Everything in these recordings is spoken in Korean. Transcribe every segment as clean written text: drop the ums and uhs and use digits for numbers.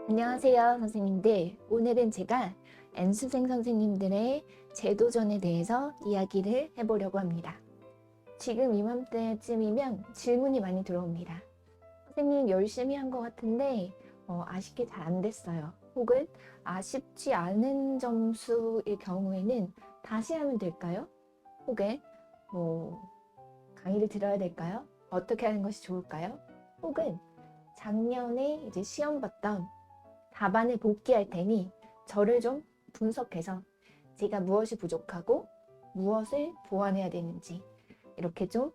안녕하세요, 선생님들. 오늘은 제가 N수생 선생님들의 제도전에 대해서 이야기를 해보려고 합니다. 지금 이맘때쯤이면 질문이 많이 들어옵니다. 선생님 열심히 한 것 같은데 아쉽게 잘 안 됐어요. 혹은 아쉽지 않은 점수일 경우에는 다시 하면 될까요? 혹은 강의를 들어야 될까요? 어떻게 하는 것이 좋을까요? 혹은 작년에 이제 시험 봤던 답안을 복귀할 테니 저를 좀 분석해서 제가 무엇이 부족하고 무엇을 보완해야 되는지 이렇게 좀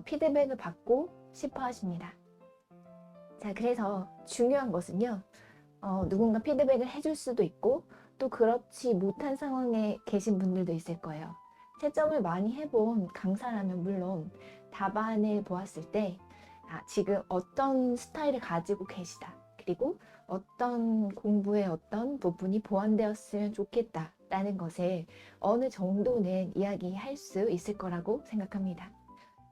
피드백을 받고 싶어 하십니다. 자, 그래서 중요한 것은요, 누군가 피드백을 해줄 수도 있고 또 그렇지 못한 상황에 계신 분들도 있을 거예요. 채점을 많이 해본 강사라면 물론 답안을 보았을 때 지금 어떤 스타일을 가지고 계시다. 그리고 어떤 공부의 어떤 부분이 보완되었으면 좋겠다라는 것을 어느 정도는 이야기할 수 있을 거라고 생각합니다.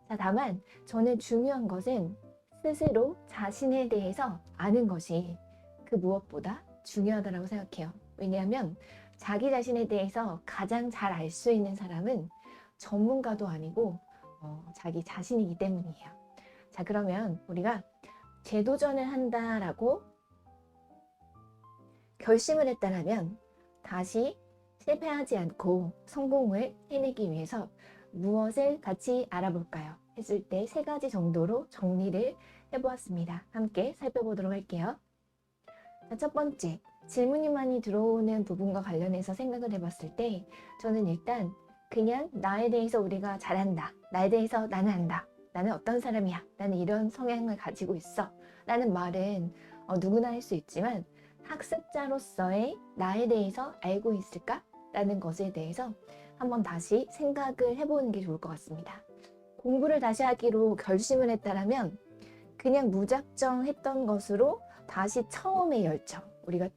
자, 다만 저는 중요한 것은 스스로 자신에 대해서 아는 것이 그 무엇보다 중요하다고 생각해요. 왜냐하면 자기 자신에 대해서 가장 잘 알 수 있는 사람은 전문가도 아니고 자기 자신이기 때문이에요. 자, 그러면 우리가 재도전을 한다라고 결심을 했다면 다시 실패하지 않고 성공을 해내기 위해서 무엇을 같이 알아볼까요? 했을 때 3가지 정도로 정리를 해보았습니다. 함께 살펴보도록 할게요. 자, 첫 번째, 질문이 많이 들어오는 부분과 관련해서 생각을 해봤을 때 저는 일단 그냥 나에 대해서 우리가 잘한다. 나에 대해서 나는 안다. 나는 어떤 사람이야. 나는 이런 성향을 가지고 있어. 라는 말은 누구나 할 수 있지만 학습자로서의 나에 대해서 알고 있을까? 라는 것에 대해서 한번 다시 생각을 해보는 게 좋을 것 같습니다. 공부를 다시 하기로 결심을 했다면 그냥 무작정 했던 것으로 다시 처음의 열정, 우리가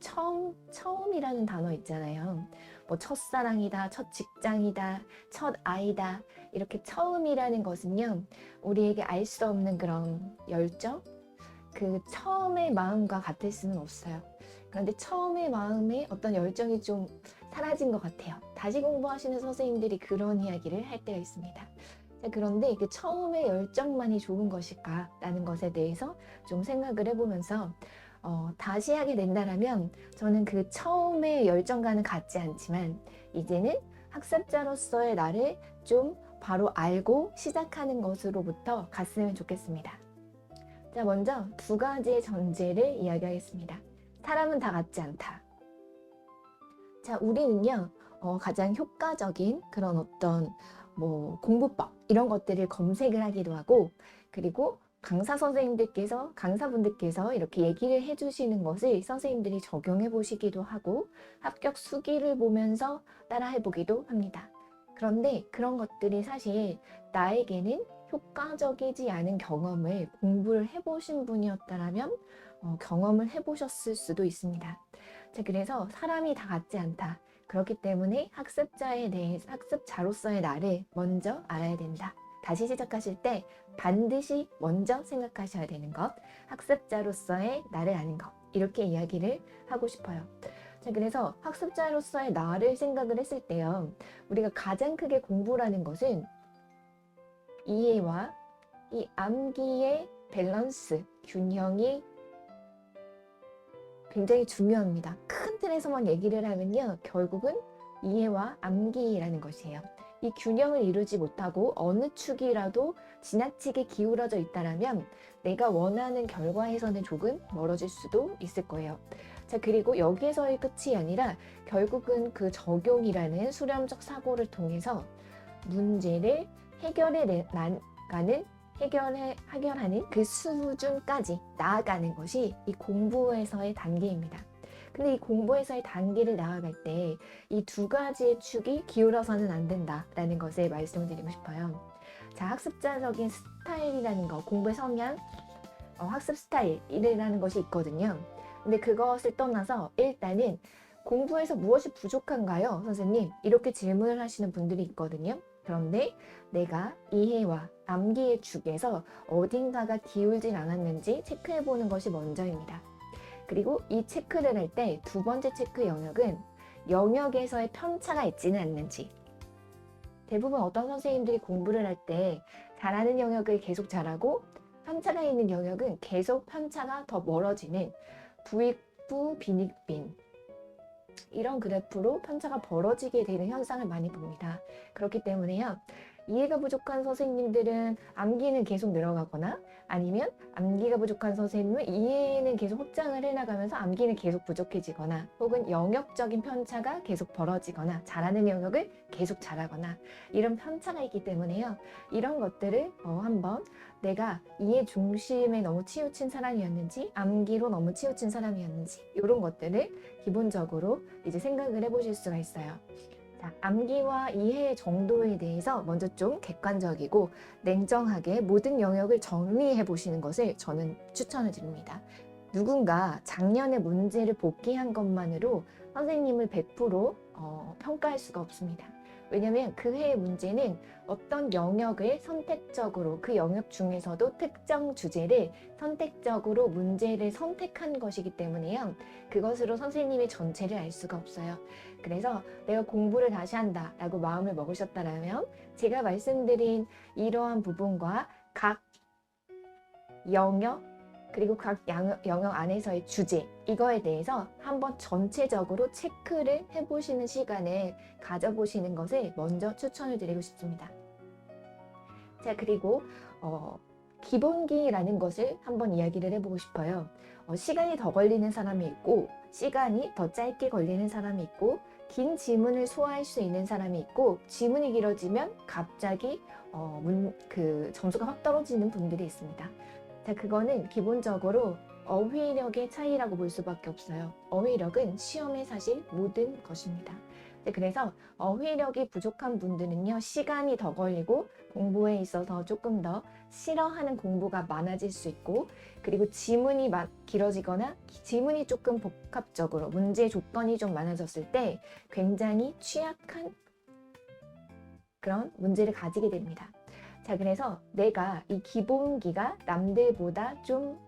처음이라는 단어 있잖아요. 뭐 첫사랑이다, 첫 직장이다, 첫 아이다, 이렇게 처음이라는 것은요, 우리에게 알 수 없는 그런 열정, 그 처음의 마음과 같을 수는 없어요. 그런데 처음의 마음에 어떤 열정이 좀 사라진 것 같아요. 다시 공부하시는 선생님들이 그런 이야기를 할 때가 있습니다. 자, 그런데 그 처음의 열정만이 좋은 것일까? 라는 것에 대해서 좀 생각을 해보면서 다시 하게 된다면 저는 그 처음의 열정과는 같지 않지만 이제는 학습자로서의 나를 좀 바로 알고 시작하는 것으로부터 갔으면 좋겠습니다. 자, 먼저 2가지의 전제를 이야기하겠습니다. 사람은 다 같지 않다. 자, 우리는요, 가장 효과적인 그런 어떤 공부법 이런 것들을 검색을 하기도 하고, 그리고 강사분들께서 이렇게 얘기를 해주시는 것을 선생님들이 적용해 보시기도 하고, 합격 수기를 보면서 따라해 보기도 합니다. 그런데 그런 것들이 사실 나에게는 효과적이지 않은 경험을 공부를 해보신 분이었다면 경험을 해보셨을 수도 있습니다. 자, 그래서 사람이 다 같지 않다. 그렇기 때문에 학습자로서의 나를 먼저 알아야 된다. 다시 시작하실 때 반드시 먼저 생각하셔야 되는 것, 학습자로서의 나를 아는 것, 이렇게 이야기를 하고 싶어요. 자, 그래서 학습자로서의 나를 생각을 했을 때요, 우리가 가장 크게 공부라는 것은 이해와 이 암기의 밸런스, 균형이 굉장히 중요합니다. 큰 틀에서만 얘기를 하면요, 결국은 이해와 암기라는 것이에요. 이 균형을 이루지 못하고 어느 축이라도 지나치게 기울어져 있다면 내가 원하는 결과에서는 조금 멀어질 수도 있을 거예요. 자, 그리고 여기에서의 끝이 아니라 결국은 그 적용이라는 수렴적 사고를 통해서 문제를 해결하는 그 수준까지 나아가는 것이 이 공부에서의 단계입니다. 근데 이 공부에서의 단계를 나아갈 때 이 2가지의 축이 기울어서는 안 된다라는 것을 말씀을 드리고 싶어요. 자, 학습자적인 스타일이라는 거, 공부의 성향, 학습 스타일이라는 것이 있거든요. 근데 그것을 떠나서 일단은 공부에서 무엇이 부족한가요, 선생님? 이렇게 질문을 하시는 분들이 있거든요. 그런데 내가 이해와 암기의 축에서 어딘가가 기울진 않았는지 체크해 보는 것이 먼저입니다. 그리고 이 체크를 할 때 두 번째 체크 영역은 영역에서의 편차가 있지는 않는지. 대부분 어떤 선생님들이 공부를 할 때 잘하는 영역을 계속 잘하고 편차가 있는 영역은 계속 편차가 더 멀어지는 부익부 빈익빈, 이런 그래프로 편차가 벌어지게 되는 현상을 많이 봅니다. 그렇기 때문에요, 이해가 부족한 선생님들은 암기는 계속 늘어가거나, 아니면 암기가 부족한 선생님은 이해는 계속 확장을 해나가면서 암기는 계속 부족해지거나, 혹은 영역적인 편차가 계속 벌어지거나, 잘하는 영역을 계속 잘하거나, 이런 편차가 있기 때문에요, 이런 것들을 한번 내가 이해 중심에 너무 치우친 사람이었는지, 암기로 너무 치우친 사람이었는지, 이런 것들을 기본적으로 이제 생각을 해보실 수가 있어요. 자, 암기와 이해 정도에 대해서 먼저 좀 객관적이고 냉정하게 모든 영역을 정리해 보시는 것을 저는 추천을 드립니다. 누군가 작년에 문제를 복기한 것만으로 선생님을 100% 평가할 수가 없습니다. 왜냐하면 그 해의 문제는 어떤 영역을 선택적으로, 그 영역 중에서도 특정 주제를 선택적으로 문제를 선택한 것이기 때문에요, 그것으로 선생님의 전체를 알 수가 없어요. 그래서 내가 공부를 다시 한다 라고 마음을 먹으셨다면 제가 말씀드린 이러한 부분과 각 영역, 그리고 각 영역 안에서의 주제, 이거에 대해서 한번 전체적으로 체크를 해보시는 시간을 가져보시는 것을 먼저 추천을 드리고 싶습니다. 자, 그리고 기본기라는 것을 한번 이야기를 해보고 싶어요. 시간이 더 걸리는 사람이 있고, 시간이 더 짧게 걸리는 사람이 있고, 긴 지문을 소화할 수 있는 사람이 있고, 지문이 길어지면 갑자기 점수가 확 떨어지는 분들이 있습니다. 자, 그거는 기본적으로 어휘력의 차이라고 볼 수밖에 없어요. 어휘력은 시험의 사실 모든 것입니다. 그래서 어휘력이 부족한 분들은요, 시간이 더 걸리고 공부에 있어서 조금 더 싫어하는 공부가 많아질 수 있고, 그리고 지문이 길어지거나 지문이 조금 복합적으로 문제 조건이 좀 많아졌을 때 굉장히 취약한 그런 문제를 가지게 됩니다. 자, 그래서 내가 이 기본기가 남들보다 좀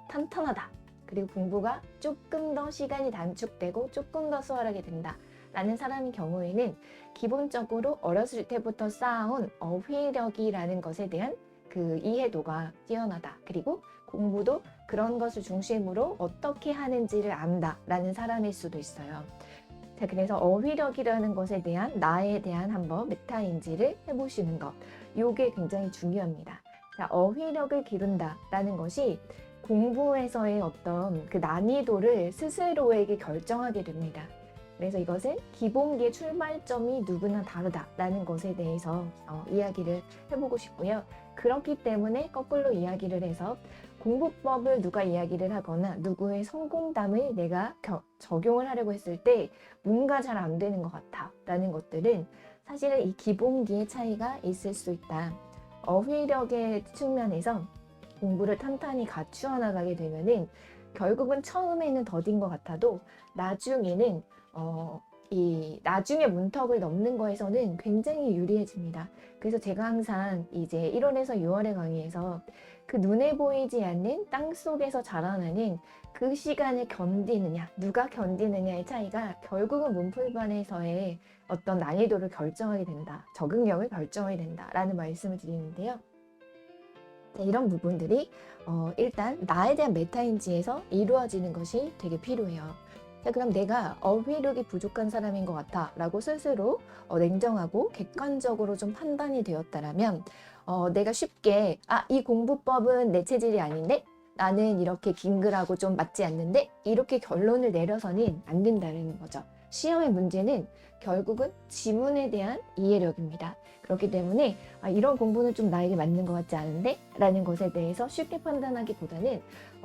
탄탄하다, 그리고 공부가 조금 더 시간이 단축되고 조금 더 수월하게 된다 라는 사람의 경우에는 기본적으로 어렸을 때부터 쌓아온 어휘력이라는 것에 대한 그 이해도가 뛰어나다, 그리고 공부도 그런 것을 중심으로 어떻게 하는지를 안다 라는 사람일 수도 있어요. 자, 그래서 어휘력이라는 것에 대한 나에 대한 한번 메타인지를 해보시는 것, 요게 굉장히 중요합니다. 자, 어휘력을 기른다 라는 것이 공부에서의 어떤 그 난이도를 스스로에게 결정하게 됩니다. 그래서 이것은 기본기의 출발점이 누구나 다르다라는 것에 대해서 이야기를 해보고 싶고요. 그렇기 때문에 거꾸로 이야기를 해서 공부법을 누가 이야기를 하거나 누구의 성공담을 내가 적용을 하려고 했을 때 뭔가 잘 안 되는 것 같아 라는 것들은 사실은 이 기본기의 차이가 있을 수 있다. 어휘력의 측면에서 공부를 탄탄히 갖추어 나가게 되면은 결국은 처음에는 더딘 것 같아도 나중에는 이 나중에 문턱을 넘는 거에서는 굉장히 유리해집니다. 그래서 제가 항상 이제 1월에서 6월의 강의에서 그 눈에 보이지 않는 땅 속에서 자라나는 그 시간을 견디느냐, 누가 견디느냐의 차이가 결국은 문풀반에서의 어떤 난이도를 결정하게 된다, 적응력을 결정하게 된다라는 말씀을 드리는데요. 자, 이런 부분들이 일단 나에 대한 메타인지에서 이루어지는 것이 되게 필요해요. 자, 그럼 내가 어휘력이 부족한 사람인 것 같아 라고 스스로 냉정하고 객관적으로 좀 판단이 되었다라면 내가 쉽게 이 공부법은 내 체질이 아닌데, 나는 이렇게 긴 글하고 좀 맞지 않는데, 이렇게 결론을 내려서는 안 된다는 거죠. 시험의 문제는 결국은 지문에 대한 이해력입니다. 그렇기 때문에 이런 공부는 좀 나에게 맞는 것 같지 않은데? 라는 것에 대해서 쉽게 판단하기보다는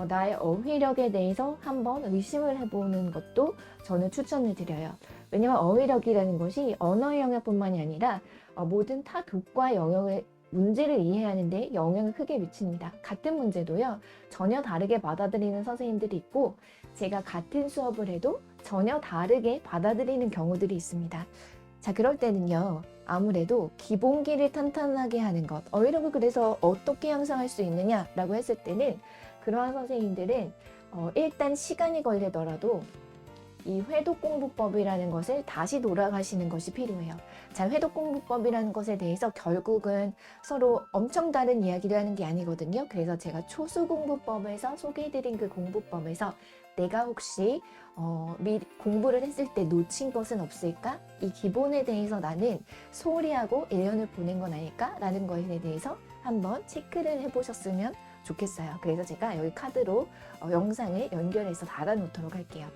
나의 어휘력에 대해서 한번 의심을 해보는 것도 저는 추천을 드려요. 왜냐하면 어휘력이라는 것이 언어의 영역뿐만이 아니라 모든 타 교과 영역의 문제를 이해하는데 영향을 크게 미칩니다. 같은 문제도요, 전혀 다르게 받아들이는 선생님들이 있고, 제가 같은 수업을 해도 전혀 다르게 받아들이는 경우들이 있습니다. 자, 그럴 때는요, 아무래도 기본기를 탄탄하게 하는 것, 어휘력을 그래서 어떻게 향상할 수 있느냐라고 했을 때는 그러한 선생님들은 일단 시간이 걸리더라도 이 회독공부법이라는 것을 다시 돌아가시는 것이 필요해요. 자, 회독공부법이라는 것에 대해서 결국은 서로 엄청 다른 이야기를 하는 게 아니거든요. 그래서 제가 초수공부법에서 소개해드린 그 공부법에서 내가 혹시 공부를 했을 때 놓친 것은 없을까? 이 기본에 대해서 나는 소홀히 하고 1년을 보낸 건 아닐까? 라는 것에 대해서 한번 체크를 해보셨으면 좋겠어요. 그래서 제가 여기 카드로 영상을 연결해서 달아놓도록 할게요.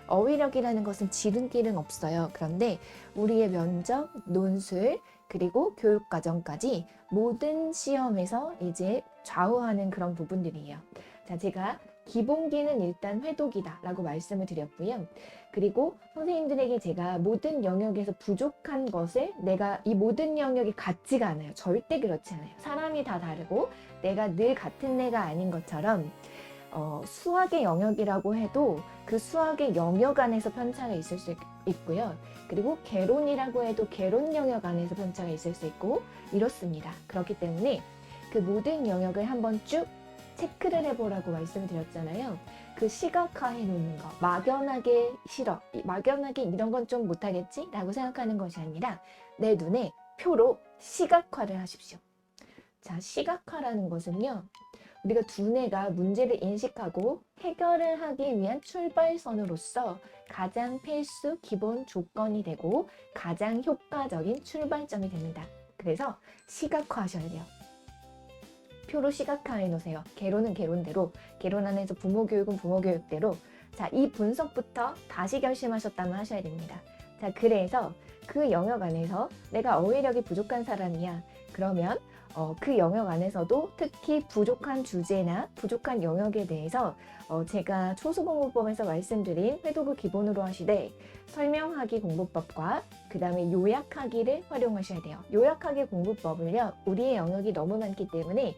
어휘력이라는 것은 지름길은 없어요. 그런데 우리의 면접, 논술, 그리고 교육과정까지 모든 시험에서 이제 좌우하는 그런 부분들이에요. 자, 제가 기본기는 일단 회독이다 라고 말씀을 드렸고요. 그리고 선생님들에게 제가 모든 영역에서 부족한 것을 내가 이 모든 영역이 같지가 않아요. 절대 그렇지 않아요. 사람이 다 다르고 내가 늘 같은 애가 아닌 것처럼 수학의 영역이라고 해도 그 수학의 영역 안에서 편차가 있을 수 있고요. 그리고 개론이라고 해도 개론 영역 안에서 편차가 있을 수 있고 이렇습니다. 그렇기 때문에 그 모든 영역을 한번 쭉 체크를 해보라고 말씀을 드렸잖아요. 그 시각화해 놓는 거, 막연하게 싫어, 막연하게 이런 건 좀 못하겠지? 라고 생각하는 것이 아니라 내 눈에 표로 시각화를 하십시오. 자, 시각화라는 것은요, 우리가 두뇌가 문제를 인식하고 해결을 하기 위한 출발선으로서 가장 필수 기본 조건이 되고 가장 효과적인 출발점이 됩니다. 그래서 시각화하셔야 돼요. 표로 시각화해 놓으세요. 개론은 개론대로, 개론 안에서 부모 교육은 부모 교육대로. 자, 이 분석부터 다시 결심하셨다면 하셔야 됩니다. 자, 그래서 그 영역 안에서 내가 어휘력이 부족한 사람이야. 그러면 그 영역 안에서도 특히 부족한 주제나 부족한 영역에 대해서 제가 초수공부법에서 말씀드린 회독을 기본으로 하시되 설명하기 공부법과 그 다음에 요약하기를 활용하셔야 돼요. 요약하기 공부법을요, 우리의 영역이 너무 많기 때문에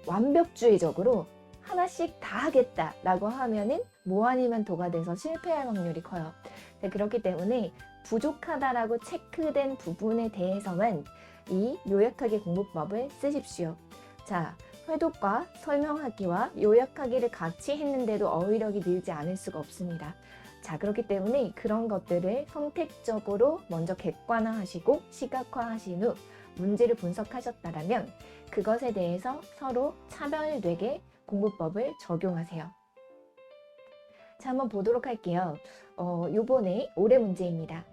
완벽주의적으로 하나씩 다 하겠다라고 하면은 뭐 아니면 도가 돼서 실패할 확률이 커요. 네, 그렇기 때문에 부족하다라고 체크된 부분에 대해서만 이 요약하기 공부법을 쓰십시오. 자, 회독과 설명하기와 요약하기를 같이 했는데도 어휘력이 늘지 않을 수가 없습니다. 자, 그렇기 때문에 그런 것들을 선택적으로 먼저 객관화하시고 시각화하신 후 문제를 분석하셨다면 그것에 대해서 서로 차별되게 공부법을 적용하세요. 자, 한번 보도록 할게요. 요번에 올해 문제입니다.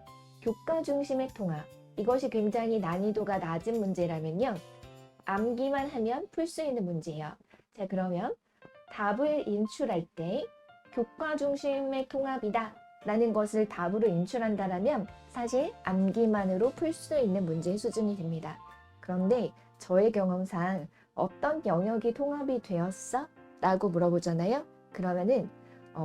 교과 중심의 통합. 이것이 굉장히 난이도가 낮은 문제라면요, 암기만 하면 풀 수 있는 문제예요. 자, 그러면 답을 인출할 때 교과 중심의 통합이다 라는 것을 답으로 인출한다라면 사실 암기만으로 풀 수 있는 문제의 수준이 됩니다. 그런데 저의 경험상 어떤 영역이 통합이 되었어? 라고 물어보잖아요. 그러면은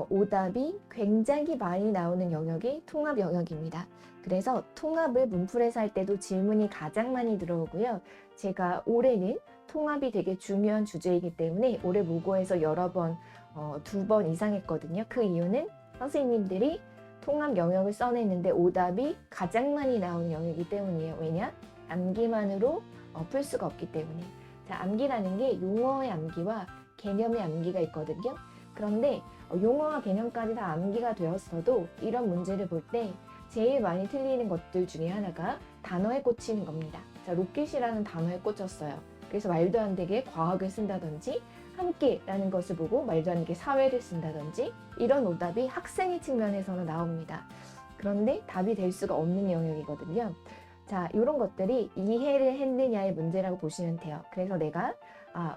오답이 굉장히 많이 나오는 영역이 통합 영역입니다. 그래서 통합을 문풀에서 할 때도 질문이 가장 많이 들어오고요. 제가 올해는 통합이 되게 중요한 주제이기 때문에 올해 모고에서 여러 번, 2번 이상 했거든요. 그 이유는 선생님들이 통합 영역을 써냈는데 오답이 가장 많이 나오는 영역이기 때문이에요. 왜냐? 암기만으로 풀 수가 없기 때문에. 자, 암기라는 게 용어의 암기와 개념의 암기가 있거든요. 그런데 용어와 개념까지 다 암기가 되었어도 이런 문제를 볼 때 제일 많이 틀리는 것들 중에 하나가 단어에 꽂히는 겁니다. 자, 로켓이라는 단어에 꽂혔어요. 그래서 말도 안 되게 과학을 쓴다든지 함께라는 것을 보고 말도 안 되게 사회를 쓴다든지 이런 오답이 학생의 측면에서는 나옵니다. 그런데 답이 될 수가 없는 영역이거든요. 자, 이런 것들이 이해를 했느냐의 문제라고 보시면 돼요. 그래서 내가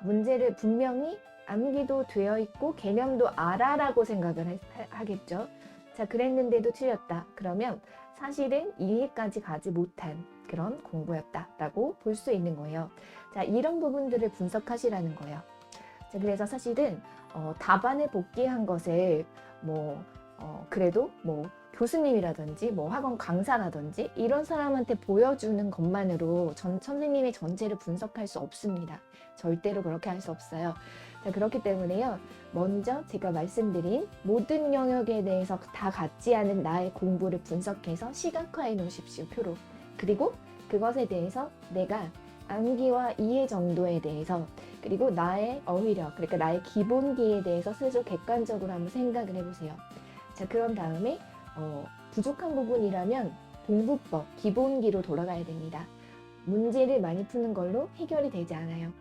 문제를 분명히 암기도 되어 있고 개념도 알아라고 생각을 하겠죠. 자, 그랬는데도 틀렸다. 그러면 사실은 이해까지 가지 못한 그런 공부였다라고 볼 수 있는 거예요. 자, 이런 부분들을 분석하시라는 거예요. 자, 그래서 사실은 답안을 복귀한 것을 그래도 교수님이라든지 뭐 학원 강사라든지 이런 사람한테 보여주는 것만으로 선생님의 전체를 분석할 수 없습니다. 절대로 그렇게 할 수 없어요. 자, 그렇기 때문에요. 먼저 제가 말씀드린 모든 영역에 대해서 다 같지 않은 나의 공부를 분석해서 시각화해 놓으십시오. 표로. 그리고 그것에 대해서 내가 암기와 이해 정도에 대해서 그리고 나의 어휘력, 그러니까 나의 기본기에 대해서 스스로 객관적으로 한번 생각을 해보세요. 자, 그런 다음에 부족한 부분이라면 공부법, 기본기로 돌아가야 됩니다. 문제를 많이 푸는 걸로 해결이 되지 않아요.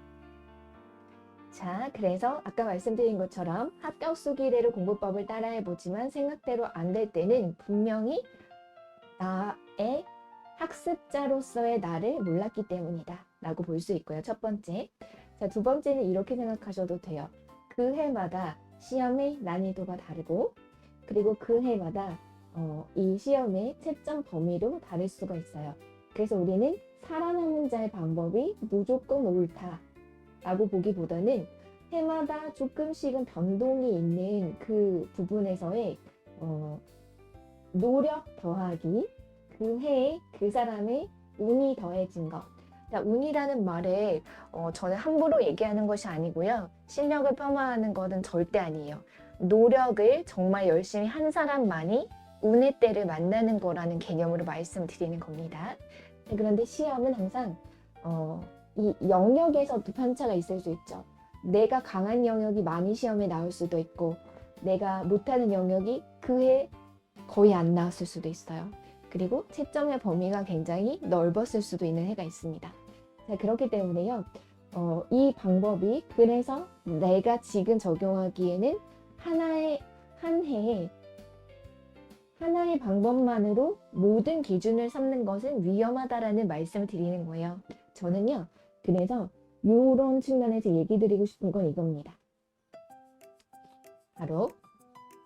자, 그래서 아까 말씀드린 것처럼 합격 수기대로 공부법을 따라해보지만 생각대로 안 될 때는 분명히 나의 학습자로서의 나를 몰랐기 때문이다 라고 볼 수 있고요. 첫 번째. 자, 두 번째는 이렇게 생각하셔도 돼요. 그 해마다 시험의 난이도가 다르고 그리고 그 해마다 이 시험의 채점 범위도 다를 수가 있어요. 그래서 우리는 살아남은 자의 방법이 무조건 옳다 라고 보기보다는 해마다 조금씩은 변동이 있는 그 부분에서의 노력 더하기 그 해에 그 사람의 운이 더해진 것. 자, 운이라는 말에 저는 함부로 얘기하는 것이 아니고요. 실력을 폄하하는 것은 절대 아니에요. 노력을 정말 열심히 한 사람만이 운의 때를 만나는 거라는 개념으로 말씀드리는 겁니다. 그런데 시험은 항상 이 영역에서도 편차가 있을 수 있죠. 내가 강한 영역이 많이 시험에 나올 수도 있고 내가 못하는 영역이 그 해 거의 안 나왔을 수도 있어요. 그리고 채점의 범위가 굉장히 넓었을 수도 있는 해가 있습니다. 자, 그렇기 때문에요. 이 방법이 그래서 내가 지금 적용하기에는 한 해에 하나의 방법만으로 모든 기준을 삼는 것은 위험하다라는 말씀을 드리는 거예요. 저는요. 그래서 이런 측면에서 얘기 드리고 싶은 건 이겁니다. 바로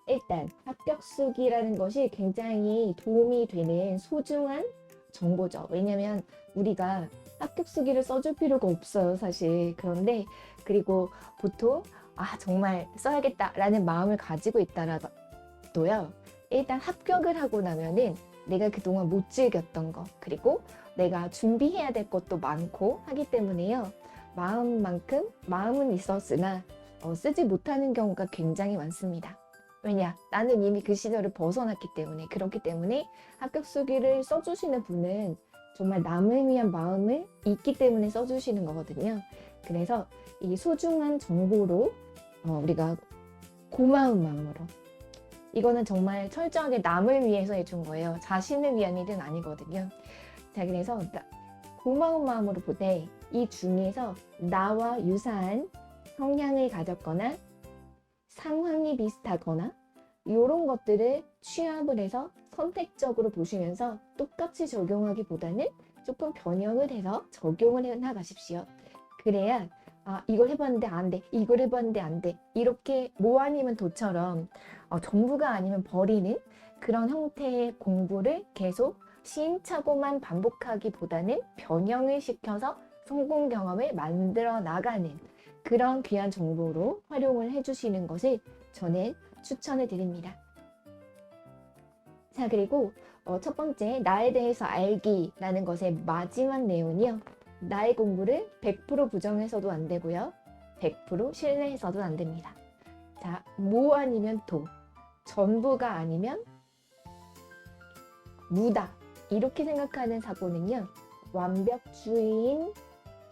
일단 합격수기라는 것이 굉장히 도움이 되는 소중한 정보죠. 왜냐면 우리가 합격수기를 써줄 필요가 없어요, 사실. 그런데 그리고 보통 정말 써야겠다라는 마음을 가지고 있다라도요. 일단 합격을 하고 나면은 내가 그동안 못 즐겼던 거 그리고 내가 준비해야 될 것도 많고 하기 때문에요. 마음은 있었으나 쓰지 못하는 경우가 굉장히 많습니다. 왜냐? 나는 이미 그 시절을 벗어났기 때문에. 그렇기 때문에 합격 수기를 써주시는 분은 정말 남을 위한 마음을 있기 때문에 써주시는 거거든요. 그래서 이 소중한 정보로 우리가 고마운 마음으로 이거는 정말 철저하게 남을 위해서 해준 거예요. 자신을 위한 일은 아니거든요. 자, 그래서 고마운 마음으로 보되 이 중에서 나와 유사한 성향을 가졌거나 상황이 비슷하거나 이런 것들을 취합을 해서 선택적으로 보시면서 똑같이 적용하기보다는 조금 변형을 해서 적용을 해 나가십시오. 그래야 이걸 해봤는데 안 돼, 이걸 해봤는데 안 돼, 이렇게 뭐 아니면 도처럼 전부가 아니면 버리는 그런 형태의 공부를 계속 시행착오만 반복하기보다는 변형을 시켜서 성공 경험을 만들어 나가는 그런 귀한 정보로 활용을 해주시는 것을 저는 추천을 드립니다. 자, 그리고 첫 번째 나에 대해서 알기라는 것의 마지막 내용이요. 나의 공부를 100% 부정해서도 안 되고요. 100% 신뢰해서도 안 됩니다. 자, 뭐 아니면 도, 전부가 아니면 무다 이렇게 생각하는 사고는요. 완벽주의인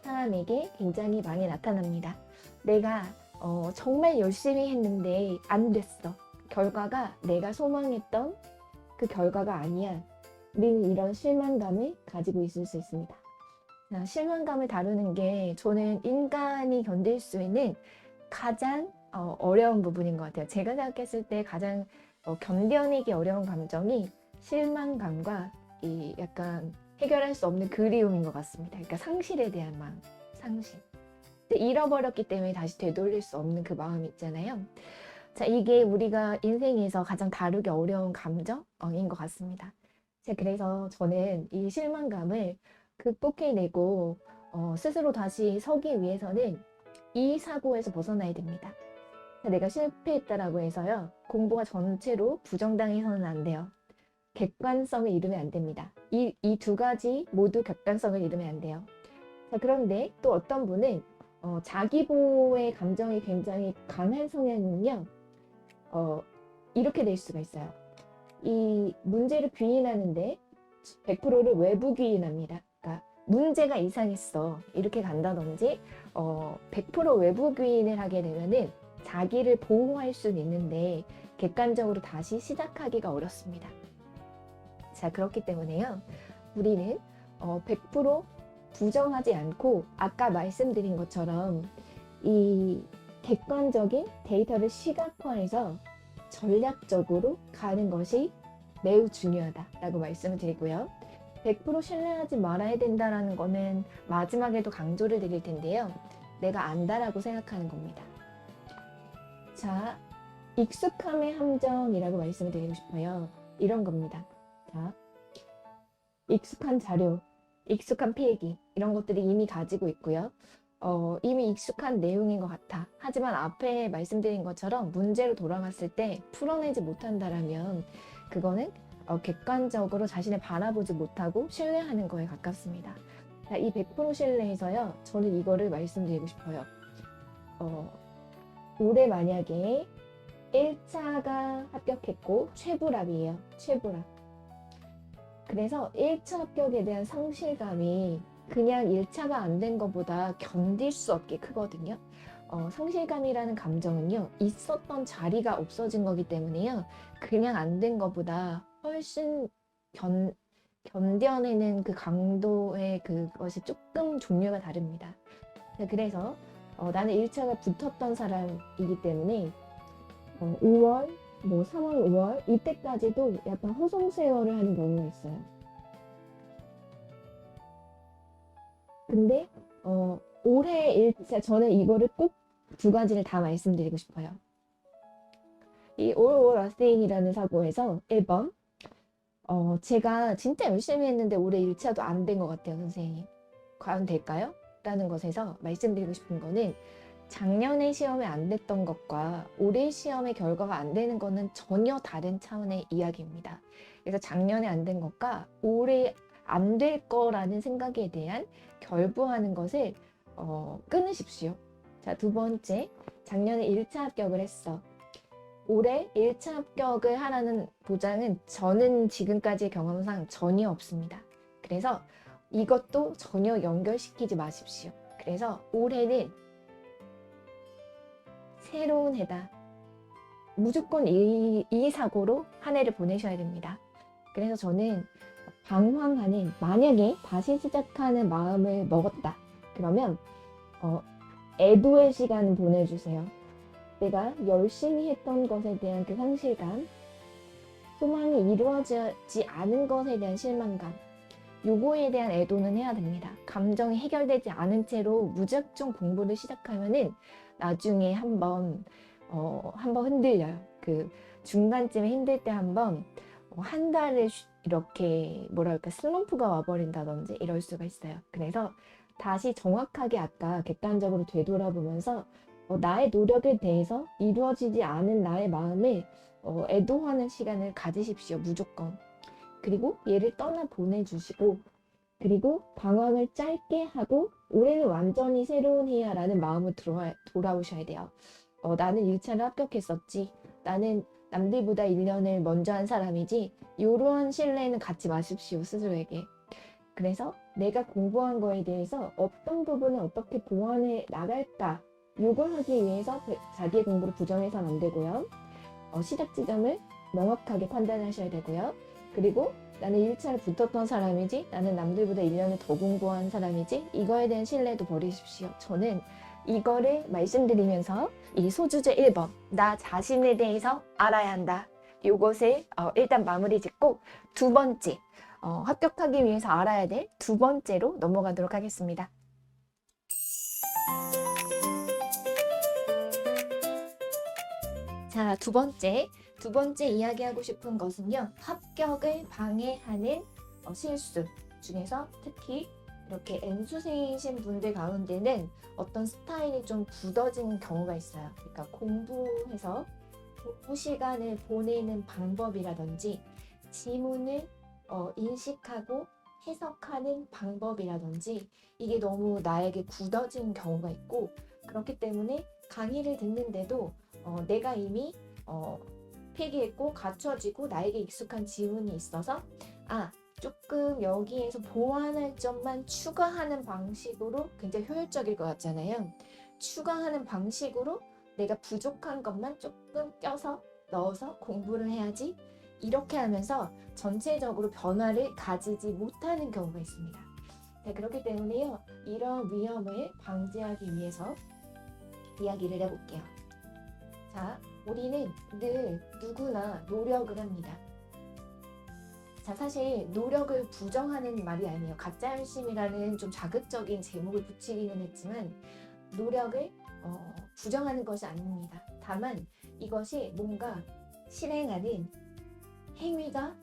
사람에게 굉장히 많이 나타납니다. 내가 정말 열심히 했는데 안 됐어. 결과가 내가 소망했던 그 결과가 아니야. 이런 실망감을 가지고 있을 수 있습니다. 자, 실망감을 다루는 게 저는 인간이 견딜 수 있는 가장 어려운 부분인 것 같아요. 제가 생각했을 때 가장 견뎌내기 어려운 감정이 실망감과 이 약간 해결할 수 없는 그리움인 것 같습니다. 그러니까 상실에 대한 마음, 상실. 잃어버렸기 때문에 다시 되돌릴 수 없는 그 마음 있잖아요. 자, 이게 우리가 인생에서 가장 다루기 어려운 감정인 것 같습니다. 자, 그래서 저는 이 실망감을 극복해내고 스스로 다시 서기 위해서는 이 사고에서 벗어나야 됩니다. 자, 내가 실패했다라고 해서요. 공부가 전체로 부정당해서는 안 돼요. 객관성을 잃으면 안 됩니다. 이 두 가지 모두 객관성을 잃으면 안 돼요. 자, 그런데 또 어떤 분은 자기 보호의 감정이 굉장히 강한 성향은요, 이렇게 될 수가 있어요. 이 문제를 귀인하는데 100%를 외부 귀인합니다. 그러니까 문제가 이상했어 이렇게 간다든지 100% 외부 귀인을 하게 되면은 자기를 보호할 수는 있는데 객관적으로 다시 시작하기가 어렵습니다. 자, 그렇기 때문에요, 우리는 100% 부정하지 않고 아까 말씀드린 것처럼 이 객관적인 데이터를 시각화해서 전략적으로 가는 것이 매우 중요하다라고 말씀을 드리고요. 100% 신뢰하지 말아야 된다라는 거는 마지막에도 강조를 드릴 텐데요. 내가 안다라고 생각하는 겁니다. 자, 익숙함의 함정이라고 말씀을 드리고 싶어요. 이런 겁니다. 자, 익숙한 자료, 익숙한 필기 이런 것들이 이미 가지고 있고요. 이미 익숙한 내용인 것 같아. 하지만 앞에 말씀드린 것처럼 문제로 돌아갔을 때 풀어내지 못한다라면 그거는 객관적으로 자신을 바라보지 못하고 신뢰하는 거에 가깝습니다. 자, 이 100% 신뢰에서요, 저는 이거를 말씀드리고 싶어요. 올해 만약에 1차가 합격했고 최불합이에요. 최불합. 그래서 1차 합격에 대한 성실감이 그냥 1차가 안 된 것보다 견딜 수 없게 크거든요. 성실감이라는 감정은요, 있었던 자리가 없어진 거기 때문에요, 그냥 안 된 것보다 훨씬 견뎌내는 그 강도의 그것이 조금 종류가 다릅니다. 그래서 나는 1차가 붙었던 사람이기 때문에 5월, 3월, 5월 이때까지도 약간 허송세월을 하는 경우가 있어요. 근데 올해 1차, 저는 이거를 꼭 두 가지를 다 말씀드리고 싶어요. 이 All or Nothing이라는 사고에서 1번, 제가 진짜 열심히 했는데 올해 1차도 안 된 것 같아요, 선생님. 과연 될까요? 라는 것에서 말씀드리고 싶은 거는, 작년에 시험에 안 됐던 것과 올해 시험의 결과가 안 되는 것은 전혀 다른 차원의 이야기입니다. 그래서 작년에 안 된 것과 올해 안 될 거라는 생각에 대한 결부하는 것을 끊으십시오. 자, 두 번째, 작년에 1차 합격을 했어. 올해 1차 합격을 하라는 보장은 저는 지금까지의 경험상 전혀 없습니다. 그래서 이것도 전혀 연결시키지 마십시오. 그래서 올해는 새로운 해다. 무조건 이 사고로 한 해를 보내셔야 됩니다. 그래서 저는 방황하는, 만약에 다시 시작하는 마음을 먹었다. 그러면 애도의 시간을 보내주세요. 내가 열심히 했던 것에 대한 그 상실감, 소망이 이루어지지 않은 것에 대한 실망감, 요거에 대한 애도는 해야 됩니다. 감정이 해결되지 않은 채로 무작정 공부를 시작하면은 나중에 한번 흔들려요. 그 중간쯤에 힘들 때 한번 한 달을 이렇게 뭐랄까 슬럼프가 와버린다든지 이럴 수가 있어요. 그래서 다시 정확하게 아까 객관적으로 되돌아보면서 나의 노력에 대해서 이루어지지 않은 나의 마음을 애도하는 시간을 가지십시오. 무조건. 그리고 얘를 떠나 보내주시고, 그리고 방황을 짧게 하고 올해는 완전히 새로운 해야 라는 마음으로 돌아오셔야 돼요. 나는 1차를 합격했었지. 나는 남들보다 1년을 먼저 한 사람이지. 이러한 신뢰는 갖지 마십시오. 스스로에게. 그래서 내가 공부한 거에 대해서 어떤 부분을 어떻게 보완해 나갈까, 이걸 하기 위해서 자기의 공부를 부정해서는 안 되고요. 시작 지점을 명확하게 판단하셔야 되고요. 그리고 나는 1차를 붙었던 사람이지, 나는 남들보다 1년을 더 공부한 사람이지, 이거에 대한 신뢰도 버리십시오. 저는 이거를 말씀드리면서 이 소주제 1번, 나 자신에 대해서 알아야 한다, 요것을 일단 마무리 짓고 두 번째, 합격하기 위해서 알아야 될 두 번째로 넘어가도록 하겠습니다. 자, 두 번째 이야기하고 싶은 것은요, 합격을 방해하는 실수 중에서 특히 이렇게 N수생이신 분들 가운데는 어떤 스타일이 좀 굳어진 경우가 있어요. 그러니까 공부해서 공부 시간을 보내는 방법이라든지 지문을 인식하고 해석하는 방법이라든지 이게 너무 나에게 굳어진 경우가 있고, 그렇기 때문에 강의를 듣는데도 내가 이미 필기했고 갖춰지고 나에게 익숙한 지문이 있어서 조금 여기에서 보완할 점만 추가하는 방식으로 굉장히 효율적일 것 같잖아요. 추가하는 방식으로 내가 부족한 것만 조금 껴서 넣어서 공부를 해야지, 이렇게 하면서 전체적으로 변화를 가지지 못하는 경우가 있습니다. 자, 그렇기 때문에요, 이런 위험을 방지하기 위해서 이야기를 해볼게요. 자, 우리는 늘 누구나 노력을 합니다. 자, 사실 노력을 부정하는 말이 아니에요. 가짜 열심이라는 좀 자극적인 제목을 붙이기는 했지만 노력을 부정하는 것이 아닙니다. 다만 이것이 뭔가 실행하는 행위가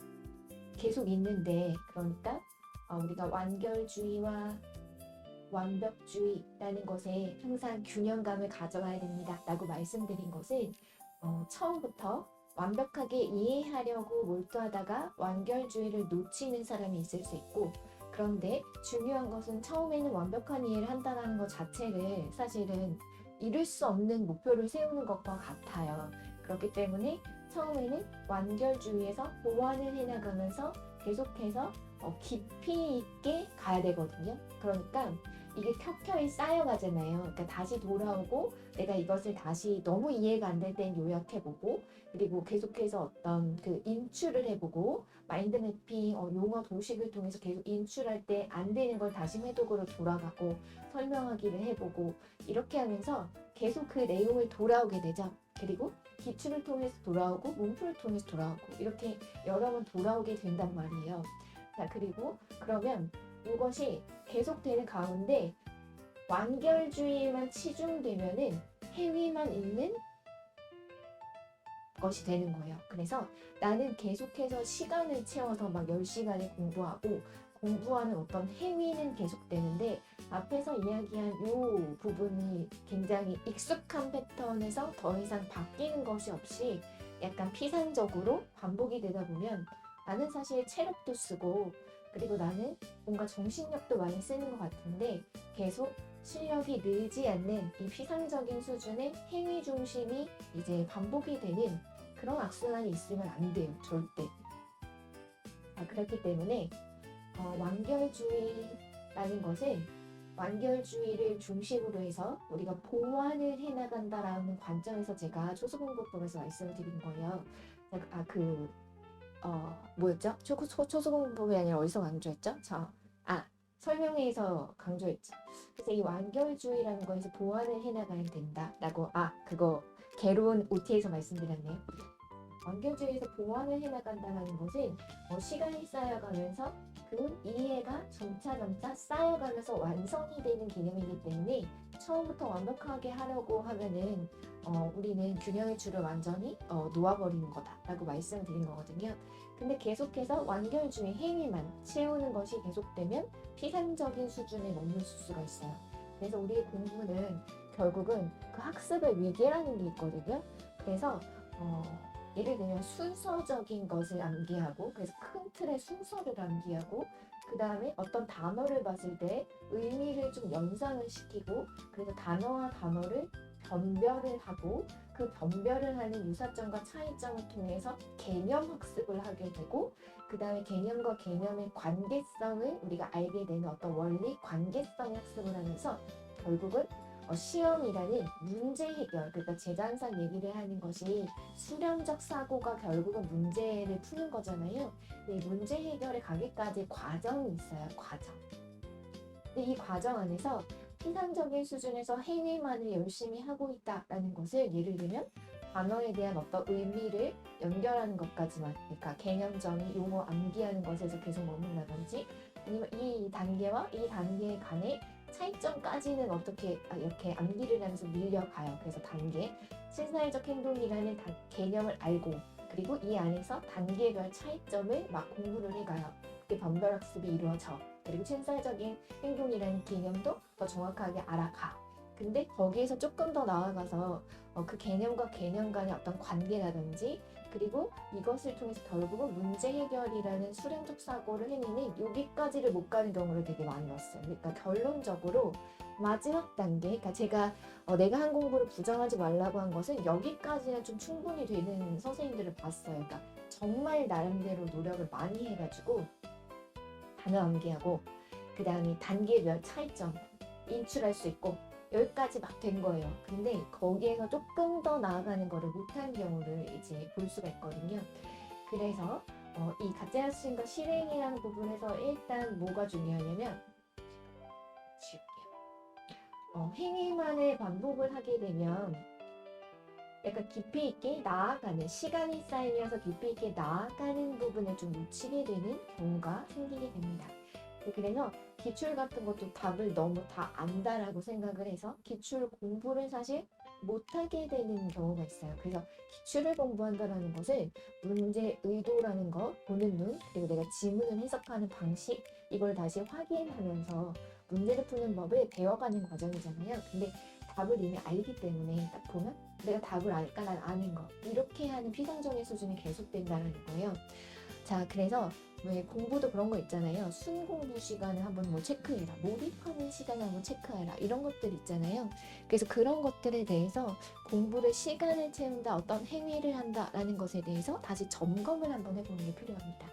계속 있는데, 그러니까 우리가 완결주의와 완벽주의라는 것에 항상 균형감을 가져가야 됩니다 라고 말씀드린 것은 처음부터 완벽하게 이해하려고 몰두하다가 완결주의를 놓치는 사람이 있을 수 있고, 그런데 중요한 것은 처음에는 완벽한 이해를 한다는 것 자체를 사실은 이룰 수 없는 목표를 세우는 것과 같아요. 그렇기 때문에 처음에는 완결주의에서 보완을 해나가면서 계속해서 깊이 있게 가야 되거든요. 그러니까 이게 켜켜이 쌓여가잖아요. 그러니까 다시 돌아오고 내가 이것을 다시 너무 이해가 안 될 땐 요약해보고, 그리고 계속해서 어떤 그 인출을 해보고, 마인드 매핑 용어 도식을 통해서 계속 인출할 때 안 되는 걸 다시 해독으로 돌아가고 설명하기를 해보고, 이렇게 하면서 계속 그 내용을 돌아오게 되죠. 그리고 기출을 통해서 돌아오고 문풀을 통해서 돌아오고 이렇게 여러 번 돌아오게 된단 말이에요. 자, 그리고 그러면 이것이 계속되는 가운데 완결주의만 치중되면은 행위만 있는 것이 되는 거예요. 그래서 나는 계속해서 시간을 채워서 막 10시간을 공부하고 공부하는 어떤 행위는 계속되는데, 앞에서 이야기한 이 부분이 굉장히 익숙한 패턴에서 더 이상 바뀌는 것이 없이 약간 피상적으로 반복이 되다 보면 나는 사실 체력도 쓰고, 그리고 나는 뭔가 정신력도 많이 쓰는 것 같은데 계속 실력이 늘지 않는 이 피상적인 수준의 행위 중심이 이제 반복이 되는 그런 악순환이 있으면 안 돼요. 절대. 그렇기 때문에 완결주의라는 것은 완결주의를 중심으로 해서 우리가 보완을 해나간다라는 관점에서 제가 초수공부법에서 말씀을 드린 거예요. 뭐였죠? 초수공부법이 아니라 어디서 강조했죠? 설명회에서 강조했죠. 그래서 이 완결주의라는 거에서 보완을 해나가야 된다라고, 그거 개론 OT에서 말씀드렸네요. 완결주의에서 보완을 해나간다는 것은 시간이 쌓여가면서 그 이해가 점차 쌓여가면서 완성이 되는 개념이기 때문에 처음부터 완벽하게 하려고 하면은 우리는 균형의 줄을 완전히 놓아버리는 거다라고 말씀을 드린 거거든요. 근데 계속해서 완결주의 행위만 채우는 것이 계속되면 피상적인 수준에 머물 수가 있어요. 그래서 우리의 공부는 결국은 그 학습의 위계라는 게 있거든요. 그래서 예를 들면 순서적인 것을 암기하고, 그래서 큰 틀의 순서를 암기하고, 그 다음에 어떤 단어를 봤을 때 의미를 좀 연상을 시키고, 그래서 단어와 단어를 변별을 하고, 그 변별을 하는 유사점과 차이점을 통해서 개념 학습을 하게 되고, 그 다음에 개념과 개념의 관계성을 우리가 알게 되는 어떤 원리 관계성 학습을 하면서 결국은 시험이라는 문제 해결, 그러니까 재단산 얘기를 하는 것이 수렴적 사고가 결국은 문제를 푸는 거잖아요. 근데 이 문제 해결에 가기까지 과정이 있어요. 과정. 근데 이 과정 안에서 피상적인 수준에서 행위만을 열심히 하고 있다라는 것을, 예를 들면 단어에 대한 어떤 의미를 연결하는 것까지만, 그러니까 개념점이 용어 암기하는 것에서 계속 머문다든지, 아니면 이 단계와 이 단계 간의 차이점까지는 어떻게 이렇게 암기를 하면서 밀려가요. 그래서 단계, 실사회적 행동이라는 개념을 알고, 그리고 이 안에서 단계별 차이점을 막 공부를 해가요. 그게 변별학습이 이루어져. 그리고 실사회적인 행동이라는 개념도 더 정확하게 알아가. 근데 거기에서 조금 더 나아가서 그 개념과 개념 간의 어떤 관계라든지, 그리고 이것을 통해서 결국은 문제 해결이라는 수련적 사고를 해내는 여기까지를 못 가는 경우를 되게 많이 봤어요. 그러니까 결론적으로 마지막 단계, 그러니까 제가 내가 한 공부를 부정하지 말라고 한 것은 여기까지는 좀 충분히 되는 선생님들을 봤어요. 그러니까 정말 나름대로 노력을 많이 해가지고 단어 암기하고 그 다음에 단계별 차이점 인출할 수 있고 여기까지 막 된 거예요. 근데 거기에서 조금 더 나아가는 거를 못한 경우를 이제 볼 수가 있거든요. 그래서 이 가짜 수신과 실행이라는 부분에서 일단 뭐가 중요하냐면 행위만의 반복을 하게 되면 약간 깊이 있게 나아가는 시간이 쌓이면서 깊이 있게 나아가는 부분을 좀 놓치게 되는 경우가 생기게 됩니다. 그래서 기출 같은 것도 답을 너무 다 안다라고 생각을 해서 기출 공부를 사실 못하게 되는 경우가 있어요. 그래서 기출을 공부한다는 것은 문제 의도라는 거, 보는 눈, 그리고 내가 지문을 해석하는 방식 이걸 다시 확인하면서 문제를 푸는 법을 배워가는 과정이잖아요. 근데 답을 이미 알기 때문에 딱 보면 내가 답을 알까 난 아는 거 이렇게 하는 피상정의 수준이 계속된다는 거예요. 자, 그래서 왜 공부도 그런 거 있잖아요. 순공부 시간을 한번 뭐 체크해라. 몰입하는 시간을 한번 체크해라. 이런 것들 있잖아요. 그래서 그런 것들에 대해서 공부를 시간을 채운다, 어떤 행위를 한다라는 것에 대해서 다시 점검을 한번 해보는 게 필요합니다.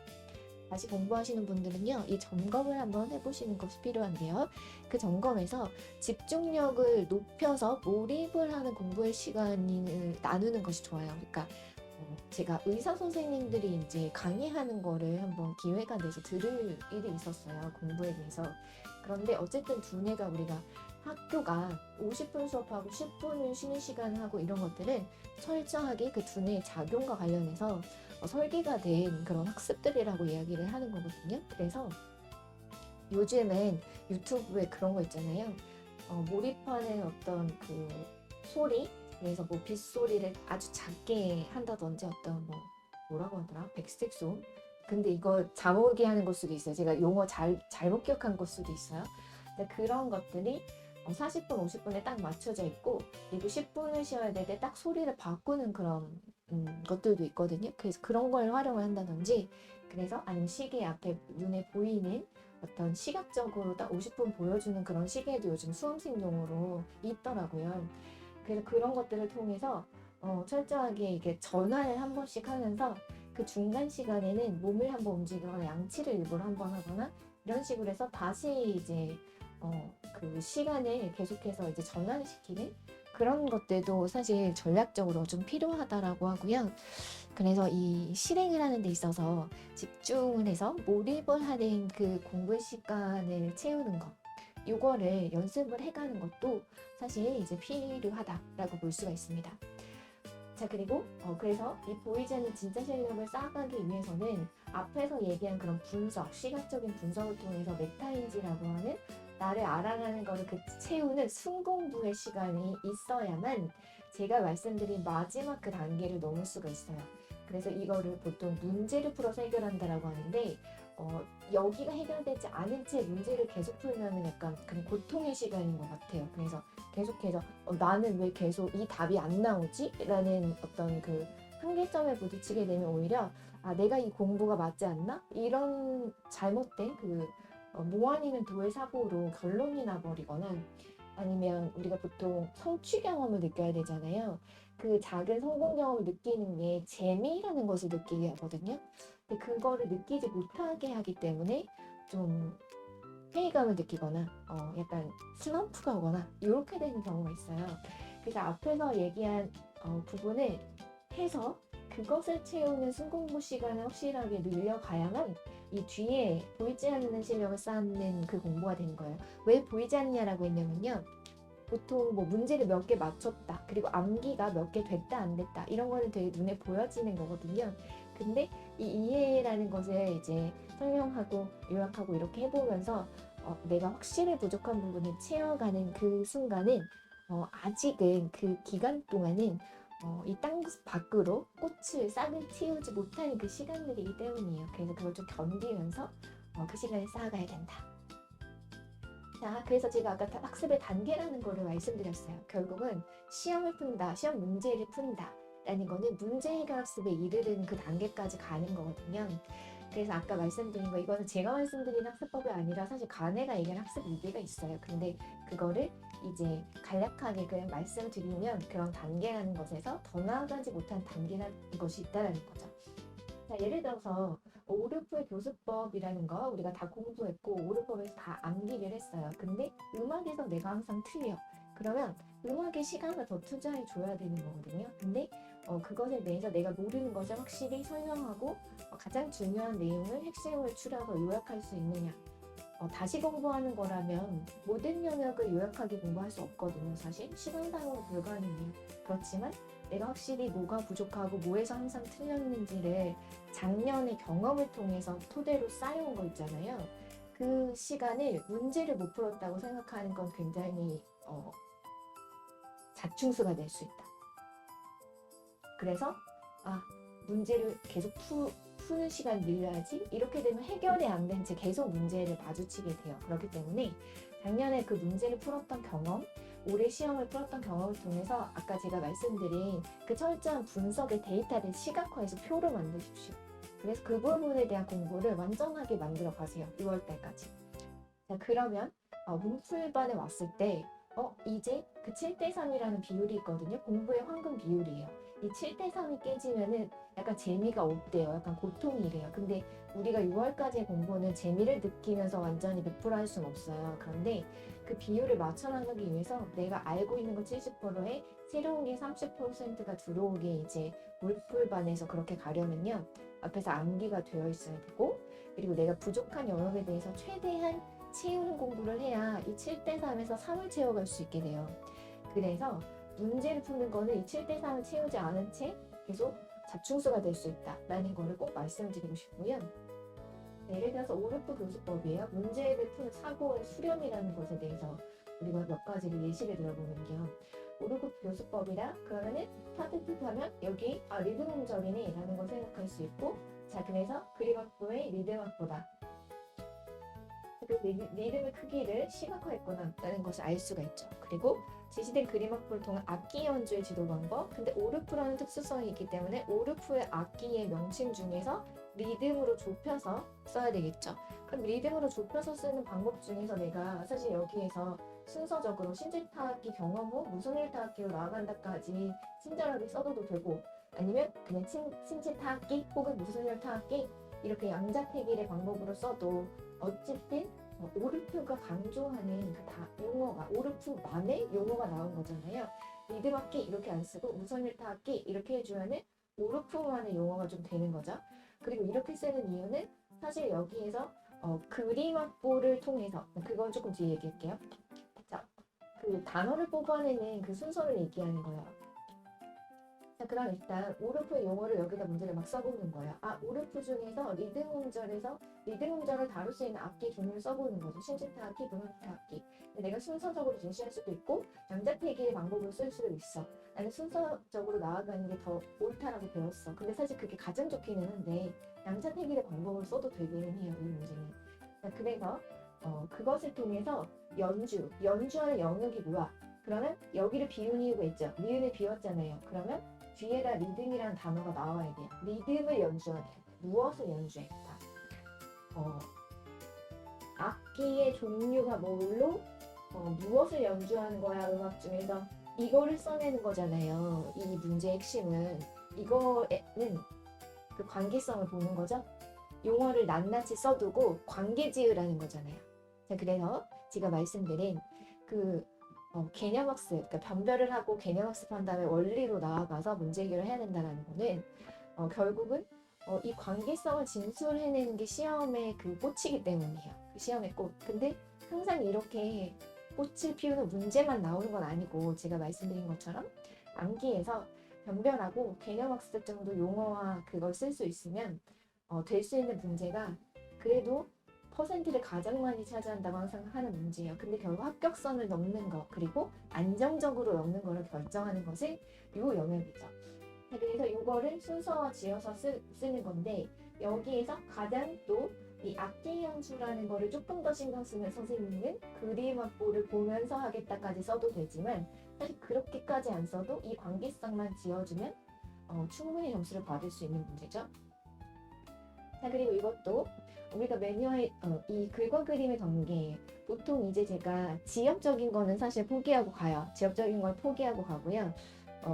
다시 공부하시는 분들은요, 이 점검을 한번 해보시는 것이 필요한데요. 그 점검에서 집중력을 높여서 몰입을 하는 공부의 시간을 나누는 것이 좋아요. 그러니까 제가 의사 선생님들이 이제 강의하는 거를 한번 기회가 돼서 들을 일이 있었어요. 공부에 대해서. 그런데 어쨌든 두뇌가 우리가 학교가 50분 수업하고 10분을 쉬는 시간 하고 이런 것들은 철저하게 그 두뇌의 작용과 관련해서 설계가 된 그런 학습들이라고 이야기를 하는 거거든요. 그래서 요즘엔 유튜브에 그런 거 있잖아요. 몰입하는 어떤 그 소리, 그래서 뭐 빗소리를 아주 작게 한다든지 어떤 뭐라고 하더라? 백색 소음? 근데 이거 자모게 하는 걸 수도 있어요. 제가 용어 잘못 기억한 걸 수도 있어요. 근데 그런 것들이 40분, 50분에 딱 맞춰져 있고 그리고 10분을 쉬어야 될 때 딱 소리를 바꾸는 그런 것들도 있거든요. 그래서 그런 걸 활용을 한다든지 그래서 아니면 시계 앞에 눈에 보이는 어떤 시각적으로 딱 50분 보여주는 그런 시계도 요즘 수험생용으로 있더라고요. 그래서 그런 것들을 통해서 철저하게 이게 전환을 한 번씩 하면서 그 중간 시간에는 몸을 한번 움직이거나 양치를 일부러 한번 하거나 이런 식으로 해서 다시 이제 그 시간을 계속해서 이제 전환시키는 그런 것들도 사실 전략적으로 좀 필요하다라고 하고요. 그래서 이 실행을 하는 데 있어서 집중을 해서 몰입을 하는 그 공부 시간을 채우는 것 요거를 연습을 해가는 것도 사실 이제 필요하다라고 볼 수가 있습니다. 자, 그리고 그래서 이 보이지 않는 진짜 실력을 쌓아가기 위해서는 앞에서 얘기한 그런 분석, 시각적인 분석을 통해서 메타인지라고 하는 나를 알아가는 것을 채우는 순공부의 시간이 있어야만 제가 말씀드린 마지막 그 단계를 넘을 수가 있어요. 그래서 이거를 보통 문제를 풀어서 해결한다라고 하는데 여기가 해결되지 않은 채 문제를 계속 풀면 약간 그냥 고통의 시간인 것 같아요. 그래서 계속해서 나는 왜 계속 이 답이 안 나오지? 라는 어떤 그 한계점에 부딪히게 되면 오히려 내가 이 공부가 맞지 않나? 이런 잘못된 뭐 아니면 도의 사고로 결론이 나버리거나 아니면 우리가 보통 성취 경험을 느껴야 되잖아요. 그 작은 성공 경험을 느끼는 게 재미라는 것을 느끼게 하거든요. 근데 그거를 느끼지 못하게 하기 때문에 좀 회의감을 느끼거나 약간 슬럼프가 오거나 이렇게 되는 경우가 있어요. 그래서 앞에서 얘기한 부분을 해서 그것을 채우는 순공부 시간을 확실하게 늘려가야만 이 뒤에 보이지 않는 실력을 쌓는 그 공부가 되는 거예요. 왜 보이지 않느냐라고 했냐면요. 보통 뭐 문제를 몇 개 맞췄다. 그리고 암기가 몇 개 됐다 안 됐다. 이런 거는 되게 눈에 보여지는 거거든요. 근데 이 이해라는 것을 이제 설명하고 요약하고 이렇게 해보면서 내가 확실히 부족한 부분을 채워가는 그 순간은 아직은 그 기간 동안은 이 땅 밖으로 꽃을 싹을 틔우지 못하는 그 시간들이기 때문이에요. 그래서 그걸 좀 견디면서 그 시간을 쌓아가야 된다. 자, 그래서 제가 아까 학습의 단계라는 거를 말씀드렸어요. 결국은 시험을 푼다, 시험 문제를 푼다. 라는 거는 문제 해결 학습에 이르는 그 단계까지 가는 거거든요. 그래서 아까 말씀드린 거, 이거는 제가 말씀드린 학습법이 아니라 사실 가네가 얘기한 학습 무기가 있어요. 근데 그거를 이제 간략하게 그냥 말씀드리면 그런 단계라는 것에서 더 나아가지 못한 단계라는 것이 있다는 거죠. 자, 예를 들어서 오르프의 교수법이라는 거 우리가 다 공부했고 오르법에서 다 암기를 했어요. 근데 음악에서 내가 항상 틀려. 그러면 음악에 시간을 더 투자해 줘야 되는 거거든요. 근데 그것에 대해서 내가 모르는 것을 확실히 설명하고 가장 중요한 내용을 핵심을 추려서 요약할 수 있느냐. 다시 공부하는 거라면 모든 영역을 요약하게 공부할 수 없거든요. 사실 시간상으로 불가능해요. 그렇지만 내가 확실히 뭐가 부족하고 뭐에서 항상 틀렸는지를 작년의 경험을 통해서 토대로 쌓여온 거 있잖아요. 그 시간을 문제를 못 풀었다고 생각하는 건 굉장히 자충수가 될 수 있다. 그래서 문제를 계속 푸는 시간 늘려야지. 이렇게 되면 해결이 안 된 채 계속 문제를 마주치게 돼요. 그렇기 때문에 작년에 그 문제를 풀었던 경험, 올해 시험을 풀었던 경험을 통해서 아까 제가 말씀드린 그 철저한 분석의 데이터를 시각화해서 표로 만드십시오. 그래서 그 부분에 대한 공부를 완전하게 만들어 가세요. 6월달까지. 자, 그러면 문풀반에 왔을 때 이제 그 7대3이라는 비율이 있거든요. 공부의 황금 비율이에요. 이 7대3이 깨지면은 약간 재미가 없대요. 약간 고통이래요. 근데 우리가 6월까지의 공부는 재미를 느끼면서 완전히 100%할 수는 없어요. 그런데 그 비율을 맞춰 나가기 위해서 내가 알고 있는 거 70%에 새로운 게 30%가 들어오게 이제 물풀반에서 그렇게 가려면요. 앞에서 암기가 되어 있어야 되고, 그리고 내가 부족한 영역에 대해서 최대한 채우는 공부를 해야 이 7대3에서 3을 채워갈 수 있게 돼요. 그래서 문제를 푸는 거는 이 7대3을 채우지 않은 채 계속 자충수가 될 수 있다라는 거를 꼭 말씀드리고 싶고요. 예를 들어서 오르프 교수법이에요. 문제를 푸는 사고의 수렴이라는 것에 대해서 우리가 몇 가지를 예시를 들어보면요. 오르프 교수법이라 그러면은 파트 2 하면 여기 리듬 음절이네 라는 걸 생각할 수 있고, 자, 그래서 그림 악보의 리듬 악보다. 그 리듬의 크기를 시각화했구나 라는 것을 알 수가 있죠. 그리고 제시된 그림 악보를 통한 악기 연주의 지도 방법. 근데 오르프라는 특수성이 있기 때문에 오르프의 악기의 명칭 중에서 리듬으로 좁혀서 써야 되겠죠. 그럼 리듬으로 좁혀서 쓰는 방법 중에서 내가 사실 여기에서 순서적으로 신재타악기 경험 후 무선일타악기로 나아간다까지 친절하게 써도 되고, 아니면 그냥 신재타악기 혹은 무선일타악기 이렇게 양자택일의 방법으로 써도 어쨌든 오르프가 강조하는 그 용어가 오르프만의 용어가 나온 거잖아요. 리듬 악기 이렇게 안 쓰고 무선일타 악기 이렇게 해주면은 오르프만의 용어가 좀 되는 거죠. 그리고 이렇게 쓰는 이유는 사실 여기에서 그림 악보를 통해서, 그건 조금 뒤에 얘기할게요. 자, 그 단어를 뽑아내는 그 순서를 얘기하는 거예요. 자, 그럼 일단 오르프의 용어를 여기다 문제를 막 써보는 거예요. 오르프 중에서 리듬 음절에서 리듬 음절을 다룰 수 있는 악기 종류를 써보는 거죠. 신재타 악기, 무명타 악기. 내가 순서적으로 제시할 수도 있고 양자택일의 방법으로 쓸 수도 있어. 나는 순서적으로 나아가는 게 더 옳다라고 배웠어. 근데 사실 그게 가장 좋기는 한데 양자택일의 방법을 써도 되기는 해요. 이 문제는. 자, 그래서 그것을 통해서 연주하는 영역이 뭐야? 그러면 여기를 비운 이유가 있죠. 리듬을 비웠잖아요. 그러면 뒤에다 리듬이라는 단어가 나와야 돼요. 리듬을 연주하는, 무엇을 연주했다. 악기의 종류가 뭘로 무엇을 연주하는 거야. 음악 중에서 이거를 써내는 거잖아요. 이 문제의 핵심은 이거에는 그 관계성을 보는 거죠. 용어를 낱낱이 써두고 관계 지으라는 거잖아요. 자, 그래서 제가 말씀드린 그 개념학습, 그러니까 변별을 하고 개념학습한 다음에 원리로 나아가서 문제 해결을 해야 된다는 거는 결국은 이 관계성을 진술해내는 게 시험의 그 꽃이기 때문이에요. 그 시험의 꽃. 근데 항상 이렇게 꽃을 피우는 문제만 나오는 건 아니고, 제가 말씀드린 것처럼 암기에서 변별하고 개념학습 정도 용어와 그걸 쓸 수 있으면 될 수 있는 문제가 그래도 퍼센트를 가장 많이 차지한다고 항상 하는 문제예요. 근데 결국 합격선을 넘는 거, 그리고 안정적으로 넘는 거를 결정하는 것이 이 영역이죠. 그래서 이거를 순서와 지어서 쓰는 건데, 여기에서 가장 또 이 악기 연주라는 거를 조금 더 신경 쓰면 선생님은 그림 악보를 보면서 하겠다까지 써도 되지만, 사실 그렇게까지 안 써도 이 관계성만 지어주면 충분히 점수를 받을 수 있는 문제죠. 자, 그리고 이것도 우리가 매뉴얼 이 글과 그림의 관계, 보통 이제 제가 지엽적인 거는 사실 포기하고 가요. 지엽적인 걸 포기하고 가고요.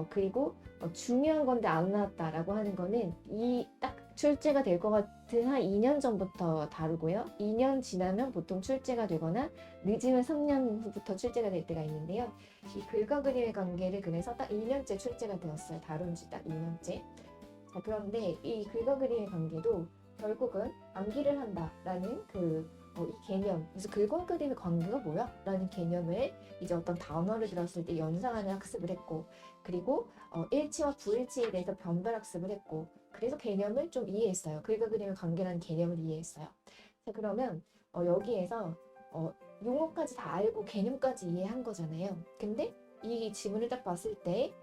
그리고 중요한 건데 안 나왔다라고 하는 거는 이 딱 출제가 될 것 같은 한 2년 전부터 다루고요. 2년 지나면 보통 출제가 되거나 늦으면 3년 후부터 출제가 될 때가 있는데요. 이 글과 그림의 관계를 그래서 딱 2년째 출제가 되었어요. 다룬 지 딱 2년째. 자, 그런데 이 글과 그림의 관계도 결국은 암기를 한다라는 이 개념, 그래서 글과 그림의 관계가 뭐야? 라는 개념을 이제 어떤 단어를 들었을 때 연상하는 학습을 했고, 그리고 일치와 불일치에 대해서 변별 학습을 했고, 그래서 개념을 좀 이해했어요. 글과 그림의 관계라는 개념을 이해했어요. 자, 그러면 여기에서 용어까지 다 알고 개념까지 이해한 거잖아요. 근데 이 지문을 딱 봤을 때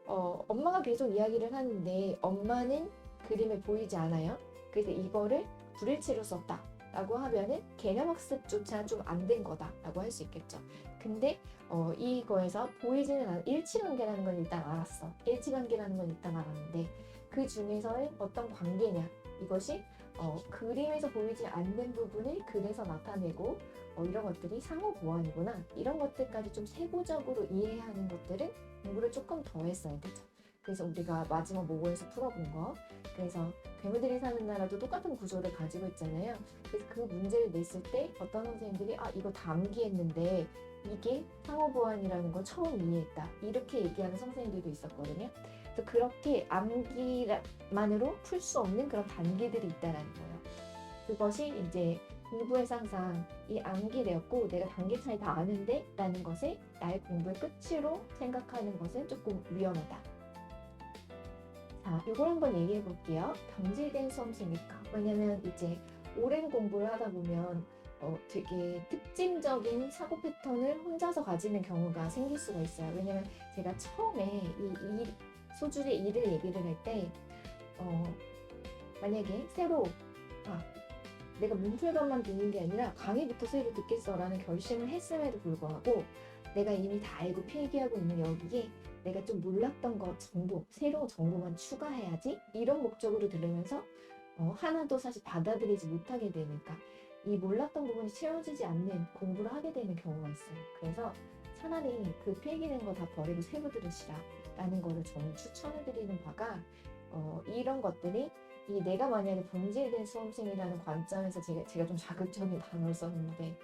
엄마가 계속 이야기를 하는데 엄마는 그림에 보이지 않아요. 그래서 이거를 불일치로 썼다 라고 하면은 개념학습조차 좀 안 된 거다 라고 할 수 있겠죠. 근데 이거에서 보이지는 않은 일치관계라는 건 일단 알았어. 일치관계라는 건 일단 알았는데 그 중에서의 어떤 관계냐, 이것이 그림에서 보이지 않는 부분을 글에서 나타내고 이런 것들이 상호 보완이구나, 이런 것들까지 좀 세부적으로 이해해야 하는 것들은 공부를 조금 더 했어야 되죠. 그래서 우리가 마지막 모고에서 풀어본 거, 그래서 괴물들이 사는 나라도 똑같은 구조를 가지고 있잖아요. 그래서 그 문제를 냈을 때 어떤 선생님들이 이거 다 암기했는데 이게 상호 보완이라는 걸 처음 이해했다, 이렇게 얘기하는 선생님들도 있었거든요. 그래서 그렇게 암기만으로 풀 수 없는 그런 단계들이 있다라는 거예요. 그것이 이제 공부에서 항상 이 암기되었고 내가 단계 차이 다 아는데 라는 것을 나의 공부의 끝으로 생각하는 것은 조금 위험하다. 자, 이걸 한번 얘기해 볼게요. 병질된 수험생일까? 왜냐면 이제 오랜 공부를 하다 보면 되게 특징적인 사고 패턴을 혼자서 가지는 경우가 생길 수가 있어요. 왜냐면 제가 처음에 이 소주의 일을 얘기를 할 때 만약에 새로 내가 문풀반만 듣는 게 아니라 강의부터 새로 듣겠어라는 결심을 했음에도 불구하고 내가 이미 다 알고 필기하고 있는 여기에 내가 좀 몰랐던 거 정보, 새로운 정보만 추가해야지, 이런 목적으로 들으면서 하나도 사실 받아들이지 못하게 되니까 이 몰랐던 부분이 채워지지 않는 공부를 하게 되는 경우가 있어요. 그래서 차라리 그 필기된 거 다 버리고 새로 들으시라 라는 거를 저는 추천해드리는 바가 이런 것들이 내가 만약에 본질된 수험생이라는 관점에서 제가 좀 자극적인 단어를 썼는데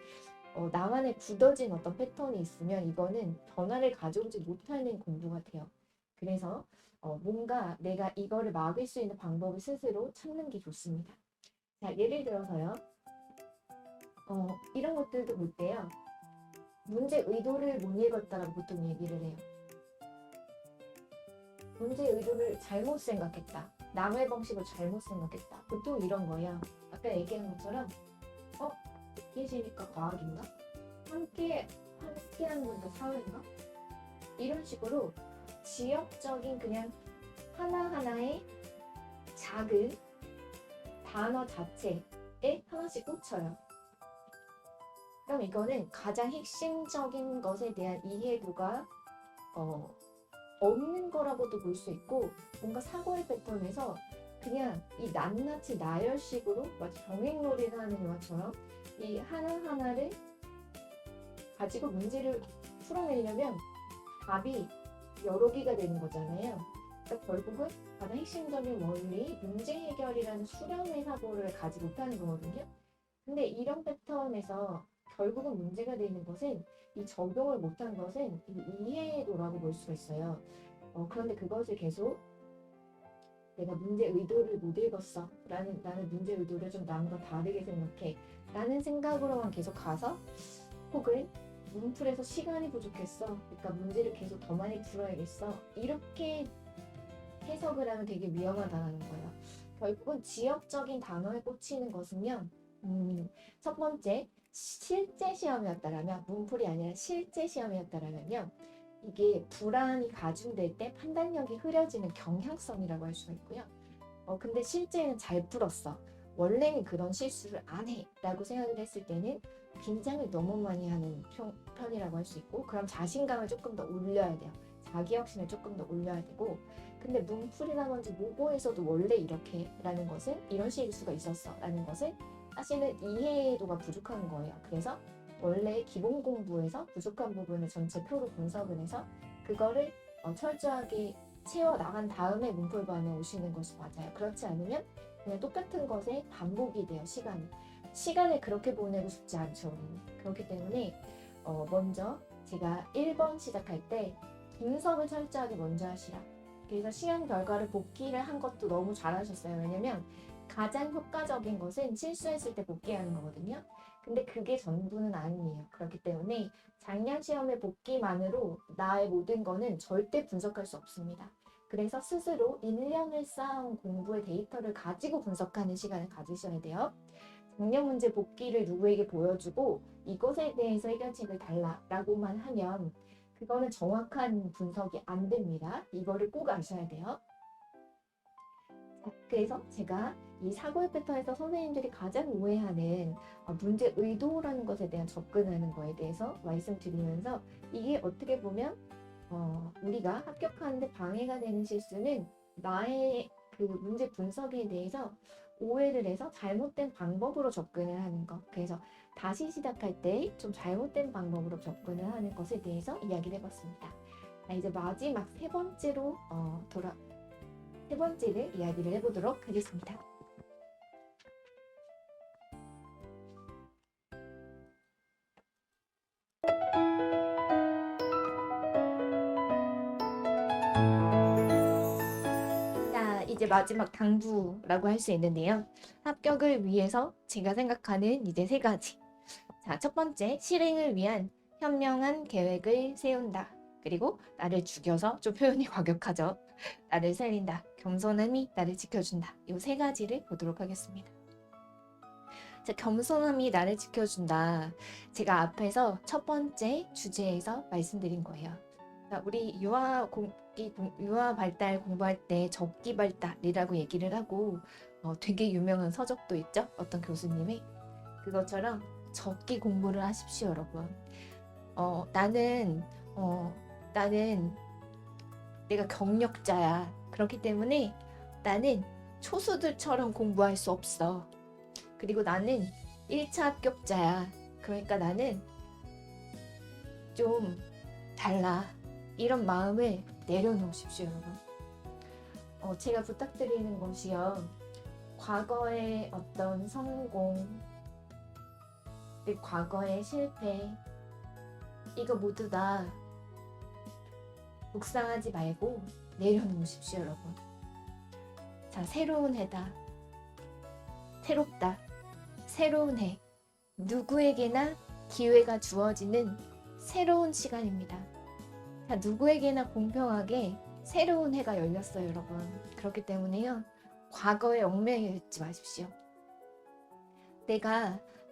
나만의 굳어진 어떤 패턴이 있으면 이거는 변화를 가져오지 못하는 공부 같아요. 그래서 뭔가 내가 이거를 막을 수 있는 방법을 스스로 찾는 게 좋습니다. 자, 예를 들어서요. 이런 것들도 볼 때요. 문제 의도를 못 읽었다라고 보통 얘기를 해요. 문제 의도를 잘못 생각했다. 남의 방식을 잘못 생각했다. 보통 이런 거예요. 아까 얘기한 것처럼 계시니까 과학인가? 함께하는 거니까 사회인가? 이런 식으로 지역적인 그냥 하나하나의 작은 단어 자체에 하나씩 꽂혀요. 그럼 이거는 가장 핵심적인 것에 대한 이해도가 없는 거라고도 볼 수 있고, 뭔가 사고의 패턴에서 그냥 이 낱낱이 나열식으로 마치 병행놀이를 하는 것처럼 이 하나하나를 가지고 문제를 풀어내려면 답이 여러 개가 되는 거잖아요. 그러니까 결국은 가장 핵심적인 원리, 문제 해결이라는 수렴의 사고를 가지 못하는 거거든요. 근데 이런 패턴에서 결국은 문제가 되는 것은 이 적용을 못한 것은 이 이해도라고 볼 수가 있어요. 그런데 그것을 계속 내가 문제 의도를 못 읽었어. 나는 문제 의도를 좀 남과 다르게 생각해. 라는 생각으로만 계속 가서, 혹은 문풀에서 시간이 부족했어. 그러니까 문제를 계속 더 많이 풀어야겠어. 이렇게 해석을 하면 되게 위험하다는 거예요. 결국은 지역적인 단어에 꽂히는 것은요. 첫 번째, 실제 시험이었다라면, 문풀이 아니라 실제 시험이었다라면요. 이게 불안이 가중될 때 판단력이 흐려지는 경향성이라고 할 수가 있고요. 근데 실제는 잘 풀었어. 원래는 그런 실수를 안 해. 라고 생각을 했을 때는 긴장을 너무 많이 하는 편이라고 할 수 있고, 그럼 자신감을 조금 더 올려야 돼요. 자기 확신을 조금 더 올려야 되고, 근데 문풀이라든지 모고에서도 원래 이렇게 라는 것은 이런 식일 수가 있었어 라는 것을 사실은 이해도가 부족한 거예요. 그래서 원래 기본 공부에서 부족한 부분을 전체 표로 분석을 해서 그거를 철저하게 채워 나간 다음에 문풀반에 오시는 것이 맞아요. 그렇지 않으면 그냥 똑같은 것에 반복이 돼요. 시간을 그렇게 보내고 싶지 않죠. 그렇기 때문에 먼저 제가 1번 시작할 때 분석을 철저하게 먼저 하시라. 그래서 시험 결과를 복기를 한 것도 너무 잘하셨어요. 왜냐면 가장 효과적인 것은 실수했을 때 복기하는 거거든요. 근데 그게 전부는 아니에요. 그렇기 때문에 작년 시험의 복기만으로 나의 모든 거는 절대 분석할 수 없습니다. 그래서 스스로 1년을 쌓아온 공부의 데이터를 가지고 분석하는 시간을 가지셔야 돼요. 작년 문제 복기를 누구에게 보여주고 이것에 대해서 해결책을 달라라고만 하면 그거는 정확한 분석이 안 됩니다. 이거를 꼭 아셔야 돼요. 자, 그래서 제가 이 사고의 패턴에서 선생님들이 가장 오해하는 문제 의도라는 것에 대한 접근하는 거에 대해서 말씀드리면서 이게 어떻게 보면 우리가 합격하는데 방해가 되는 실수는 나의 그 문제 분석에 대해서 오해를 해서 잘못된 방법으로 접근을 하는 것. 그래서 다시 시작할 때 좀 잘못된 방법으로 접근을 하는 것에 대해서 이야기를 해봤습니다. 자, 이제 마지막 세 번째를 이야기를 해보도록 하겠습니다. 이제 마지막 당부라고 할 수 있는데요. 합격을 위해서 제가 생각하는 이제 세 가지. 자, 첫 번째, 실행을 위한 현명한 계획을 세운다. 그리고 나를 죽여서, 좀 표현이 과격하죠. 나를 살린다. 겸손함이 나를 지켜준다. 이 세 가지를 보도록 하겠습니다. 자, 겸손함이 나를 지켜준다. 제가 앞에서 첫 번째 주제에서 말씀드린 거예요. 자, 우리 유아 발달 공부할 때 적기 발달이라고 얘기를 하고 되게 유명한 서적도 있죠. 어떤 교수님의 그것처럼 적기 공부를 하십시오, 여러분. 나는 내가 경력자야. 그렇기 때문에 나는 초수들처럼 공부할 수 없어. 그리고 나는 1차 합격자야. 그러니까 나는 좀 달라. 이런 마음을 내려놓으십시오, 여러분. 제가 부탁드리는 것이요. 과거의 어떤 성공, 과거의 실패, 이거 모두 다 묵상하지 말고 내려놓으십시오, 여러분. 자, 새로운 해다. 새롭다. 새로운 해. 누구에게나 기회가 주어지는 새로운 시간입니다. 자, 누구에게나 공평하게 새로운 해가 열렸어요, 여러분. 그렇기 때문에요. 과거에 얽매여 있지 마십시오.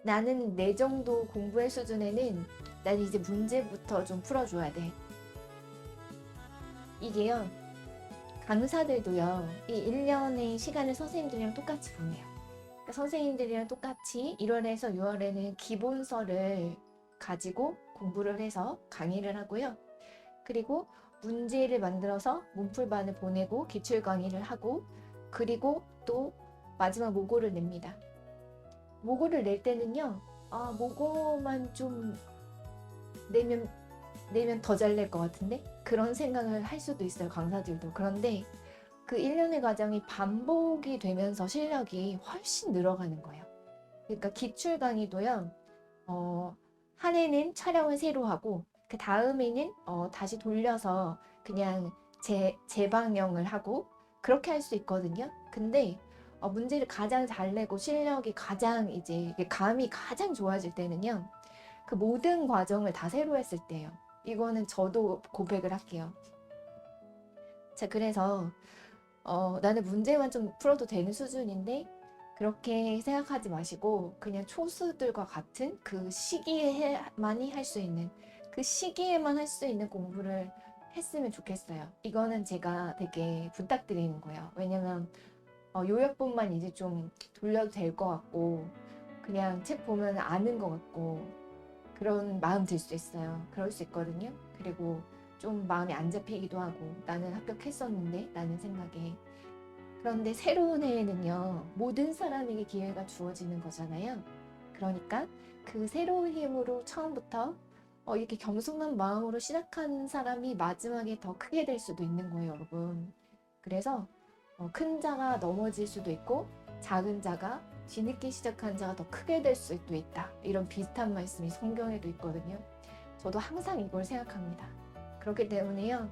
나는 내 정도 공부의 수준에는 난 이제 문제부터 좀 풀어줘야 돼. 이게요. 강사들도요. 이 1년의 시간을 선생님들이랑 똑같이 보내요. 그러니까 선생님들이랑 똑같이 1월에서 6월에는 기본서를 가지고 공부를 해서 강의를 하고요. 그리고 문제를 만들어서 문풀반을 보내고 기출 강의를 하고 그리고 또 마지막 모고를 냅니다. 모고를 낼 때는요. 모고만 좀 내면 더 잘 낼 것 같은데? 그런 생각을 할 수도 있어요. 강사들도. 그런데 그 1년의 과정이 반복이 되면서 실력이 훨씬 늘어가는 거예요. 그러니까 기출 강의도요. 한 해는 촬영을 새로 하고 그 다음에는 다시 돌려서 그냥 재방영을 하고 그렇게 할 수 있거든요. 근데 문제를 가장 잘 내고 실력이 가장 이제 감이 가장 좋아질 때는요. 그 모든 과정을 다 새로 했을 때예요. 이거는 저도 고백을 할게요. 자, 그래서 나는 문제만 좀 풀어도 되는 수준인데 그렇게 생각하지 마시고 그냥 초수들과 같은 그 시기에만이 할 수 있는 그 시기에만 할 수 있는 공부를 했으면 좋겠어요. 이거는 제가 되게 부탁드리는 거예요. 왜냐면 요약본만 이제 좀 돌려도 될 것 같고 그냥 책 보면 아는 것 같고 그런 마음 들 수 있어요. 그럴 수 있거든요. 그리고 좀 마음이 안 잡히기도 하고 나는 합격했었는데 라는 생각에. 그런데 새로운 해에는요, 모든 사람에게 기회가 주어지는 거잖아요. 그러니까 그 새로운 힘으로 처음부터 이렇게 겸손한 마음으로 시작한 사람이 마지막에 더 크게 될 수도 있는 거예요, 여러분. 그래서 큰 자가 넘어질 수도 있고 작은 자가 뒤늦게 시작한 자가 더 크게 될 수도 있다. 이런 비슷한 말씀이 성경에도 있거든요. 저도 항상 이걸 생각합니다. 그렇기 때문에요.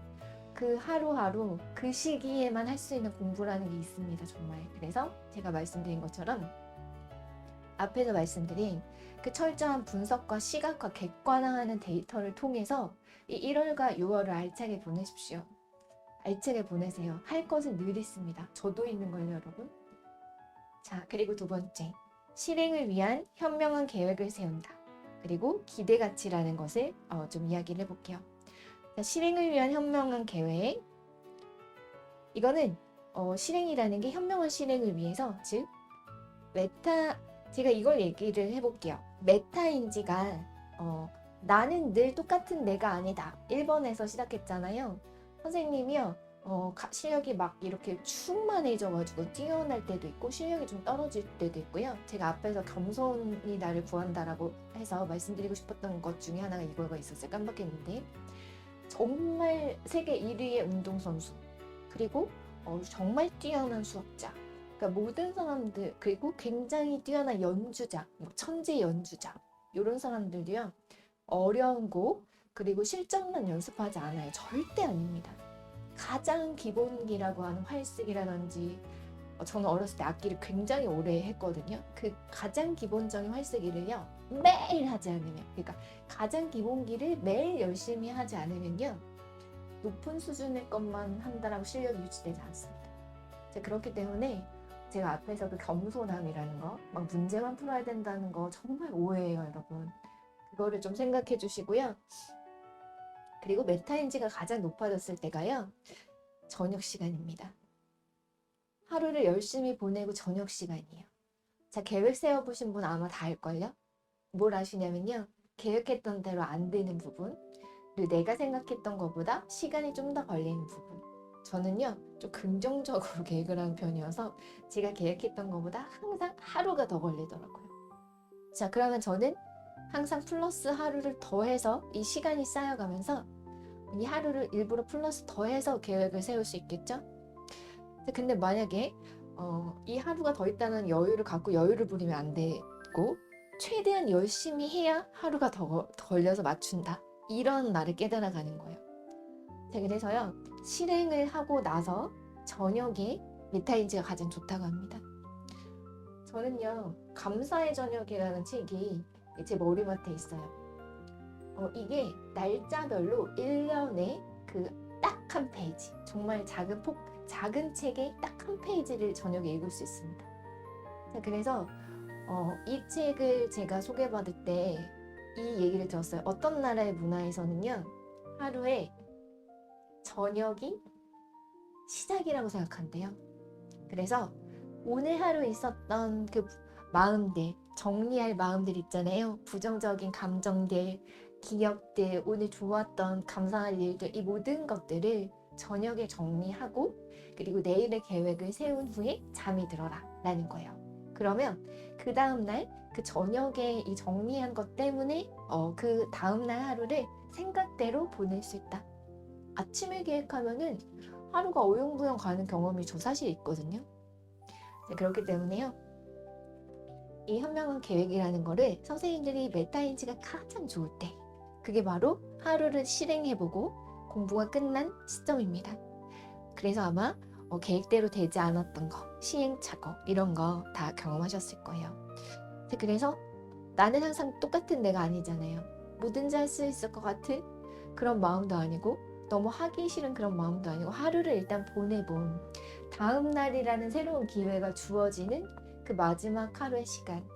그 하루하루 그 시기에만 할 수 있는 공부라는 게 있습니다, 정말. 그래서 제가 말씀드린 것처럼 앞에서 말씀드린 그 철저한 분석과 시각과 객관화하는 데이터를 통해서 이 1월과 6월을 알차게 보내십시오. 알차게 보내세요. 할 것은 늘 있습니다. 저도 있는 걸요, 여러분. 자, 그리고 두 번째, 실행을 위한 현명한 계획을 세운다. 그리고 기대가치라는 것을 좀 이야기를 해볼게요. 자, 실행을 위한 현명한 계획. 이거는 실행이라는 게 현명한 실행을 위해서, 즉 제가 이걸 얘기를 해볼게요. 메타인지가 나는 늘 똑같은 내가 아니다. 1번에서 시작했잖아요. 선생님이요. 실력이 막 이렇게 충만해져가지고 뛰어날 때도 있고 실력이 좀 떨어질 때도 있고요. 제가 앞에서 겸손이 나를 구한다라고 해서 말씀드리고 싶었던 것 중에 하나가 이거가 있었어요. 깜빡했는데 정말 세계 1위의 운동선수 그리고 정말 뛰어난 수학자, 그러니까 모든 사람들, 그리고 굉장히 뛰어난 연주자, 뭐 천재 연주자, 이런 사람들도요 어려운 곡 그리고 실전만 연습하지 않아요. 절대 아닙니다. 가장 기본기라고 하는 활쓰기라든지, 저는 어렸을 때 악기를 굉장히 오래 했거든요. 그 가장 기본적인 활쓰기를요 매일 하지 않으면, 그러니까 가장 기본기를 매일 열심히 하지 않으면요 높은 수준의 것만 한다라고 실력이 유지되지 않습니다. 그렇기 때문에 제가 앞에서 그 겸손함이라는 거, 막 문제만 풀어야 된다는 거 정말 오해예요, 여러분. 그거를 좀 생각해 주시고요. 그리고 메타인지가 가장 높아졌을 때가요 저녁 시간입니다. 하루를 열심히 보내고 저녁 시간이에요. 자, 계획 세워보신 분 아마 다 알걸요? 뭘 아시냐면요, 계획했던 대로 안 되는 부분, 그리고 내가 생각했던 것보다 시간이 좀 더 걸리는 부분. 저는요 좀 긍정적으로 계획을 하는 편이어서 제가 계획했던 것보다 항상 하루가 더 걸리더라고요. 자, 그러면 저는 항상 플러스 하루를 더해서 이 시간이 쌓여가면서 이 하루를 일부러 플러스 더해서 계획을 세울 수 있겠죠? 근데 만약에 이 하루가 더 있다는 여유를 갖고 여유를 부리면 안 되고, 최대한 열심히 해야 하루가 더 걸려서 맞춘다, 이런 말을 깨달아가는 거예요. 그래서요 실행을 하고 나서 저녁에 메타인지가 가장 좋다고 합니다. 저는요 감사의 저녁이라는 책이 제 머리맡에 있어요. 이게 날짜별로 1년에 그 딱 한 페이지, 정말 작은 책의 딱 한 페이지를 저녁에 읽을 수 있습니다. 그래서 이 책을 제가 소개받을 때 이 얘기를 들었어요. 어떤 나라의 문화에서는요 하루에 저녁이 시작이라고 생각한대요. 그래서 오늘 하루 있었던 그 마음들, 정리할 마음들 있잖아요. 부정적인 감정들, 기억들, 오늘 좋았던 감사할 일들, 이 모든 것들을 저녁에 정리하고 그리고 내일의 계획을 세운 후에 잠이 들어라 라는 거예요. 그러면 그 다음날 그 저녁에 이 정리한 것 때문에 그 다음날 하루를 생각대로 보낼 수 있다. 아침에 계획하면은 하루가 어영부영 가는 경험이 저 사실 있거든요. 그렇기 때문에요 이 현명한 계획이라는 거를 선생님들이 메타인지가 가장 좋을 때, 그게 바로 하루를 실행해보고 공부가 끝난 시점입니다. 그래서 아마 계획대로 되지 않았던 거, 시행착오 이런 거 다 경험하셨을 거예요. 그래서 나는 항상 똑같은 내가 아니잖아요. 뭐든지 할 수 있을 것 같은 그런 마음도 아니고 너무 하기 싫은 그런 마음도 아니고, 하루를 일단 보내본 다음 날이라는 새로운 기회가 주어지는 그 마지막 하루의 시간,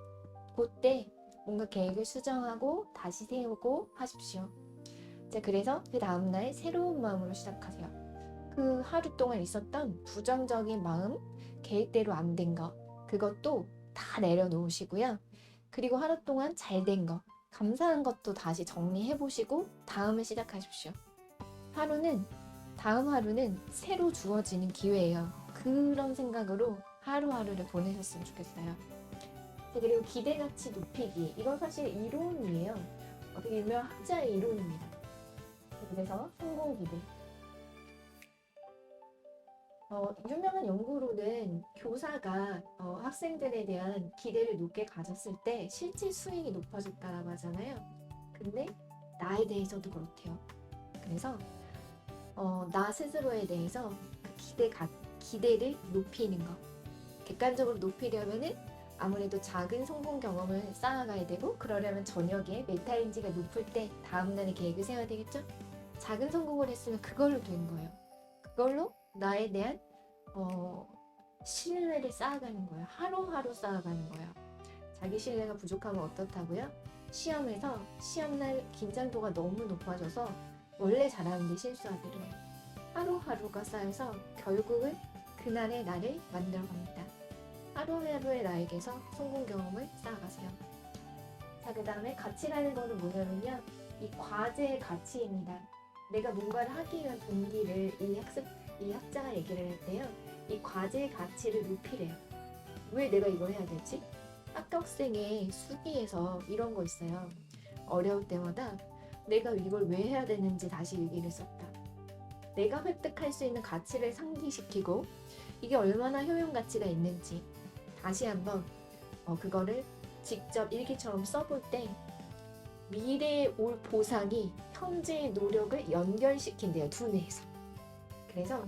그때 뭔가 계획을 수정하고 다시 세우고 하십시오. 그래서 그 다음날 새로운 마음으로 시작하세요. 그 하루 동안 있었던 부정적인 마음, 계획대로 안 된 거, 그것도 다 내려놓으시고요. 그리고 하루 동안 잘 된 거, 감사한 것도 다시 정리해보시고 다음을 시작하십시오. 하루는 다음 하루는 새로 주어지는 기회예요. 그런 생각으로 하루하루를 보내셨으면 좋겠어요. 그리고 기대가치 높이기. 이건 사실 이론이에요. 되게 유명한 학자의 이론입니다. 그래서 성공 기대. 유명한 연구로는 교사가 학생들에 대한 기대를 높게 가졌을 때 실제 수익이 높아졌다고 하잖아요. 근데 나에 대해서도 그렇대요. 그래서 나 스스로에 대해서 그 기대를 높이는 거. 객관적으로 높이려면은 아무래도 작은 성공 경험을 쌓아가야 되고, 그러려면 저녁에 메타인지가 높을 때 다음날의 계획을 세워야 되겠죠? 작은 성공을 했으면 그걸로 된 거예요. 그걸로 나에 대한 신뢰를 쌓아가는 거예요. 하루하루 쌓아가는 거예요. 자기 신뢰가 부족하면 어떻다고요? 시험에서 시험날 긴장도가 너무 높아져서 원래 잘하는데 실수하기를 해요. 하루하루가 쌓여서 결국은 그날의 나를 만들어갑니다. 하루하루의 나에게서 성공 경험을 쌓아가세요. 자, 그 다음에 가치라는 거는 뭐냐면요, 이 과제의 가치입니다. 내가 뭔가를 하기 위한 동기를 이 학자가 얘기를 할 때요, 이 과제의 가치를 높이래요. 왜 내가 이걸 해야 되지? 합격생의 수기에서 이런 거 있어요. 어려울 때마다 내가 이걸 왜 해야 되는지 다시 얘기를 썼다. 내가 획득할 수 있는 가치를 상기시키고 이게 얼마나 효용 가치가 있는지 다시 한번 그거를 직접 일기처럼 써볼 때 미래에 올 보상이 현재의 노력을 연결시킨대요, 두뇌에서. 그래서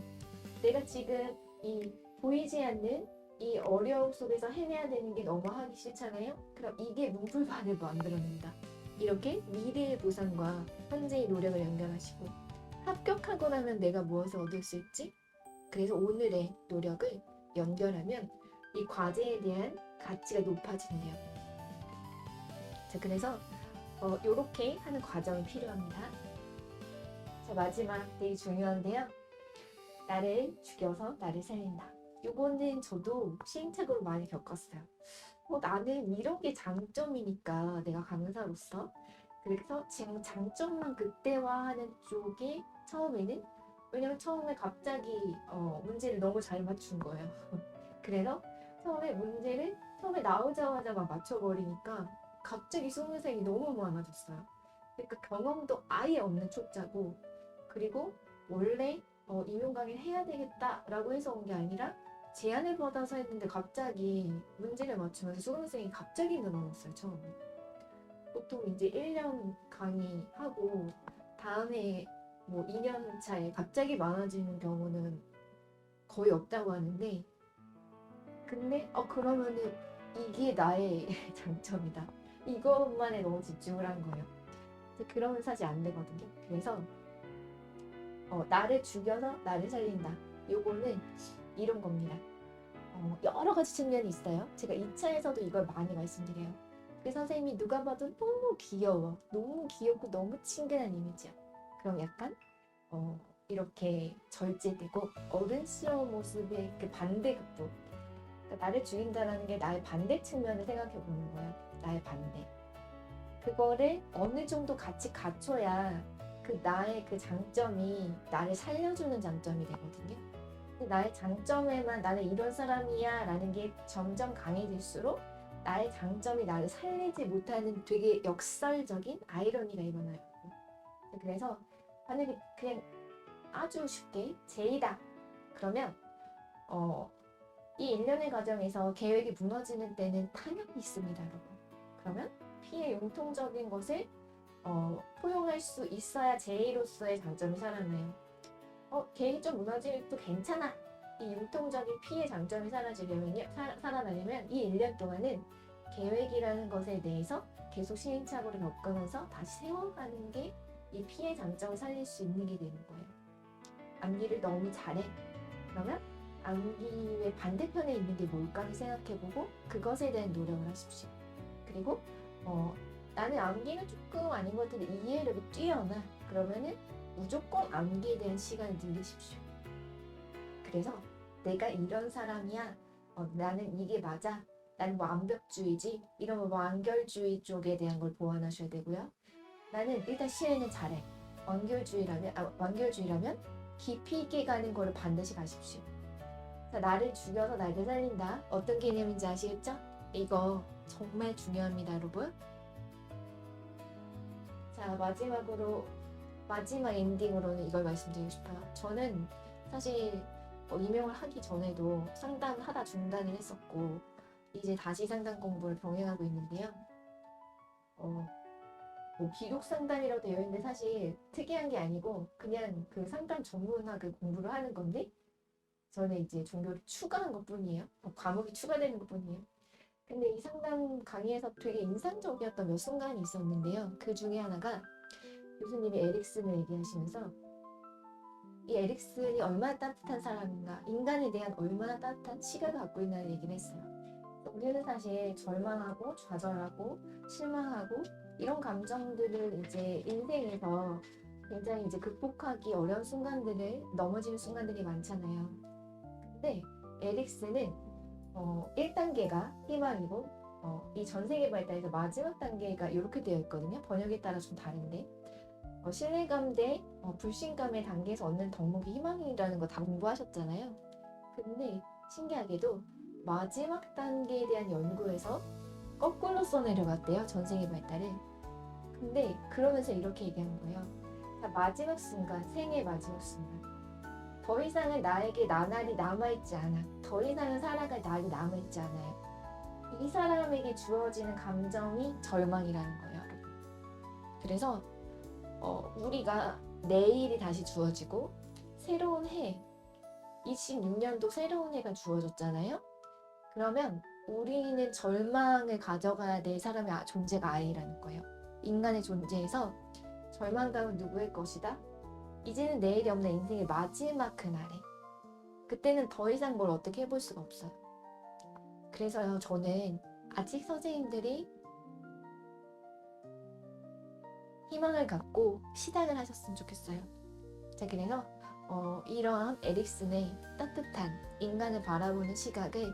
내가 지금 이 보이지 않는 이 어려움 속에서 해내야 되는 게 너무 하기 싫잖아요. 그럼 이게 문풀판을 만들어낸다. 이렇게 미래의 보상과 현재의 노력을 연결하시고, 합격하고 나면 내가 무엇을 얻을 수 있지? 그래서 오늘의 노력을 연결하면 이 과제에 대한 가치가 높아진대요. 자, 그래서 요렇게 하는 과정이 필요합니다. 자, 마지막 되게 중요한데요. 나를 죽여서 나를 살린다. 요거는 저도 시행착오를 많이 겪었어요. 나는 이런 게 장점이니까 내가 강사로서, 그래서 지금 장점만 극대화하는 쪽이 처음에는, 왜냐면 처음에 갑자기 문제를 너무 잘 맞춘 거예요. 그래서 처음에 나오자마자 막 맞춰버리니까 갑자기 수험생이 너무 많아졌어요. 그러니까 경험도 아예 없는 초짜고, 그리고 원래 임용 강의를 해야 되겠다라고 해서 온 게 아니라 제안을 받아서 했는데 갑자기 문제를 맞추면서 수강생이 갑자기 늘어났어요, 처음에. 보통 이제 1년 강의하고 다음에 뭐 2년 차에 갑자기 많아지는 경우는 거의 없다고 하는데, 근데 그러면은 이게 나의 장점이다. 이것만에 너무 집중을 한 거예요. 그러면 사실 안 되거든요. 그래서 나를 죽여서 나를 살린다. 요거는 이런 겁니다. 여러 가지 측면이 있어요. 제가 2차에서도 이걸 많이 말씀드려요. 그 선생님이 누가 봐도 너무 귀여워. 너무 귀엽고 너무 친근한 이미지야. 그럼 약간 이렇게 절제되고 어른스러운 모습의 그 반대극부. 그러니까 나를 죽인다라는 게 나의 반대 측면을 생각해 보는 거예요. 나의 반대. 그거를 어느 정도 같이 갖춰야 그 나의 그 장점이 나를 살려주는 장점이 되거든요. 나의 장점에만 나는 이런 사람이야 라는 게 점점 강해질수록 나의 장점이 나를 살리지 못하는 되게 역설적인 아이러니가 일어나요. 그래서 만약에 그냥 아주 쉽게 제이다 그러면 이 일련의 과정에서 계획이 무너지는 때는 당연히 있습니다, 여러분. 그러면 피해 융통적인 것을 포용할 수 있어야 제이로서의 장점이 살아나요. 계획이 좀 무너지도 괜찮아. 이 융통적인 피해 장점이 살아나려면 이 1년 동안은 계획이라는 것에 대해서 계속 시행착오를 겪으면서 다시 세워가는 게 이 피해 장점을 살릴 수 있는 게 되는 거예요. 암기를 너무 잘해. 그러면 암기의 반대편에 있는 게 뭘까를 생각해보고 그것에 대한 노력을 하십시오. 그리고 나는 암기는 조금 아닌 것 같은데 이해력이 뛰어나. 그러면은 무조건 암기에 대한 시간을 늘리십시오. 그래서 내가 이런 사람이야. 나는 이게 맞아. 나는 완벽주의지. 이런 완결주의 쪽에 대한 걸 보완하셔야 되고요. 나는 일단 시에는 잘해. 완결주의라면 깊이 있게 가는 거를 반드시 가십시오. 자, 나를 죽여서 나를 살린다. 어떤 개념인지 아시겠죠? 이거 정말 중요합니다, 여러분. 자, 마지막 엔딩으로는 이걸 말씀드리고 싶어요. 저는 사실 임용을 하기 전에도 상담을 하다 중단을 했었고 이제 다시 상담 공부를 병행하고 있는데요. 뭐 기록 상담이라고 되어 있는데 사실 특이한 게 아니고 그냥 그 상담 전문학을 공부를 하는 건데 저는 이제 종교를 추가한 것뿐이에요. 과목이 추가되는 것뿐이에요. 근데 이 상담 강의에서 되게 인상적이었던 몇 순간이 있었는데요. 그 중에 하나가 교수님이 에릭슨을 얘기하시면서 이 에릭슨이 얼마나 따뜻한 사람인가, 인간에 대한 얼마나 따뜻한 시각을 갖고 있나를 얘기를 했어요. 우리는 사실 절망하고 좌절하고 실망하고 이런 감정들을 이제 인생에서 굉장히 이제 극복하기 어려운 순간들을 넘어지는 순간들이 많잖아요. 근데 에릭슨은 1단계가 희망이고 이 전세계 발달에서 마지막 단계가 이렇게 되어 있거든요. 번역에 따라 좀 다른데 신뢰감 대 불신감의 단계에서 얻는 덕목이 희망이라는 거 다 공부하셨잖아요. 근데 신기하게도 마지막 단계에 대한 연구에서 거꾸로 써내려갔대요. 전세계 발달을. 근데 그러면서 이렇게 얘기한 거예요. 자, 마지막 순간, 생의 마지막 순간. 더 이상은 나에게 나날이 남아있지 않아. 더 이상은 살아갈 날이 남아있지 않아요. 이 사람에게 주어지는 감정이 절망이라는 거예요, 여러분. 그래서 우리가 내일이 다시 주어지고 새로운 해, 26년도 새로운 해가 주어졌잖아요. 그러면 우리는 절망을 가져가야 될 사람의 존재가 아니라는 거예요. 인간의 존재에서 절망감은 누구의 것이다? 이제는 내일이 없는 인생의 마지막 그날에 그때는 더 이상 뭘 어떻게 해볼 수가 없어요. 그래서요, 저는 아직 선생님들이 희망을 갖고 시작을 하셨으면 좋겠어요. 자, 그래서 이런 에릭슨의 따뜻한 인간을 바라보는 시각을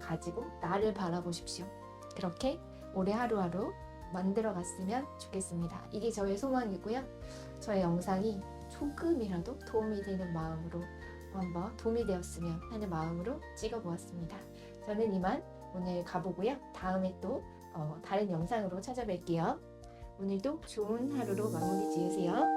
가지고 나를 바라보십시오. 그렇게 올해 하루하루 만들어 갔으면 좋겠습니다. 이게 저의 소망이고요. 저의 영상이 조금이라도 도움이 되는 마음으로 한번 도움이 되었으면 하는 마음으로 찍어보았습니다. 저는 이만 오늘 가보고요. 다음에 또 다른 영상으로 찾아뵐게요. 오늘도 좋은 하루로 마무리 지으세요.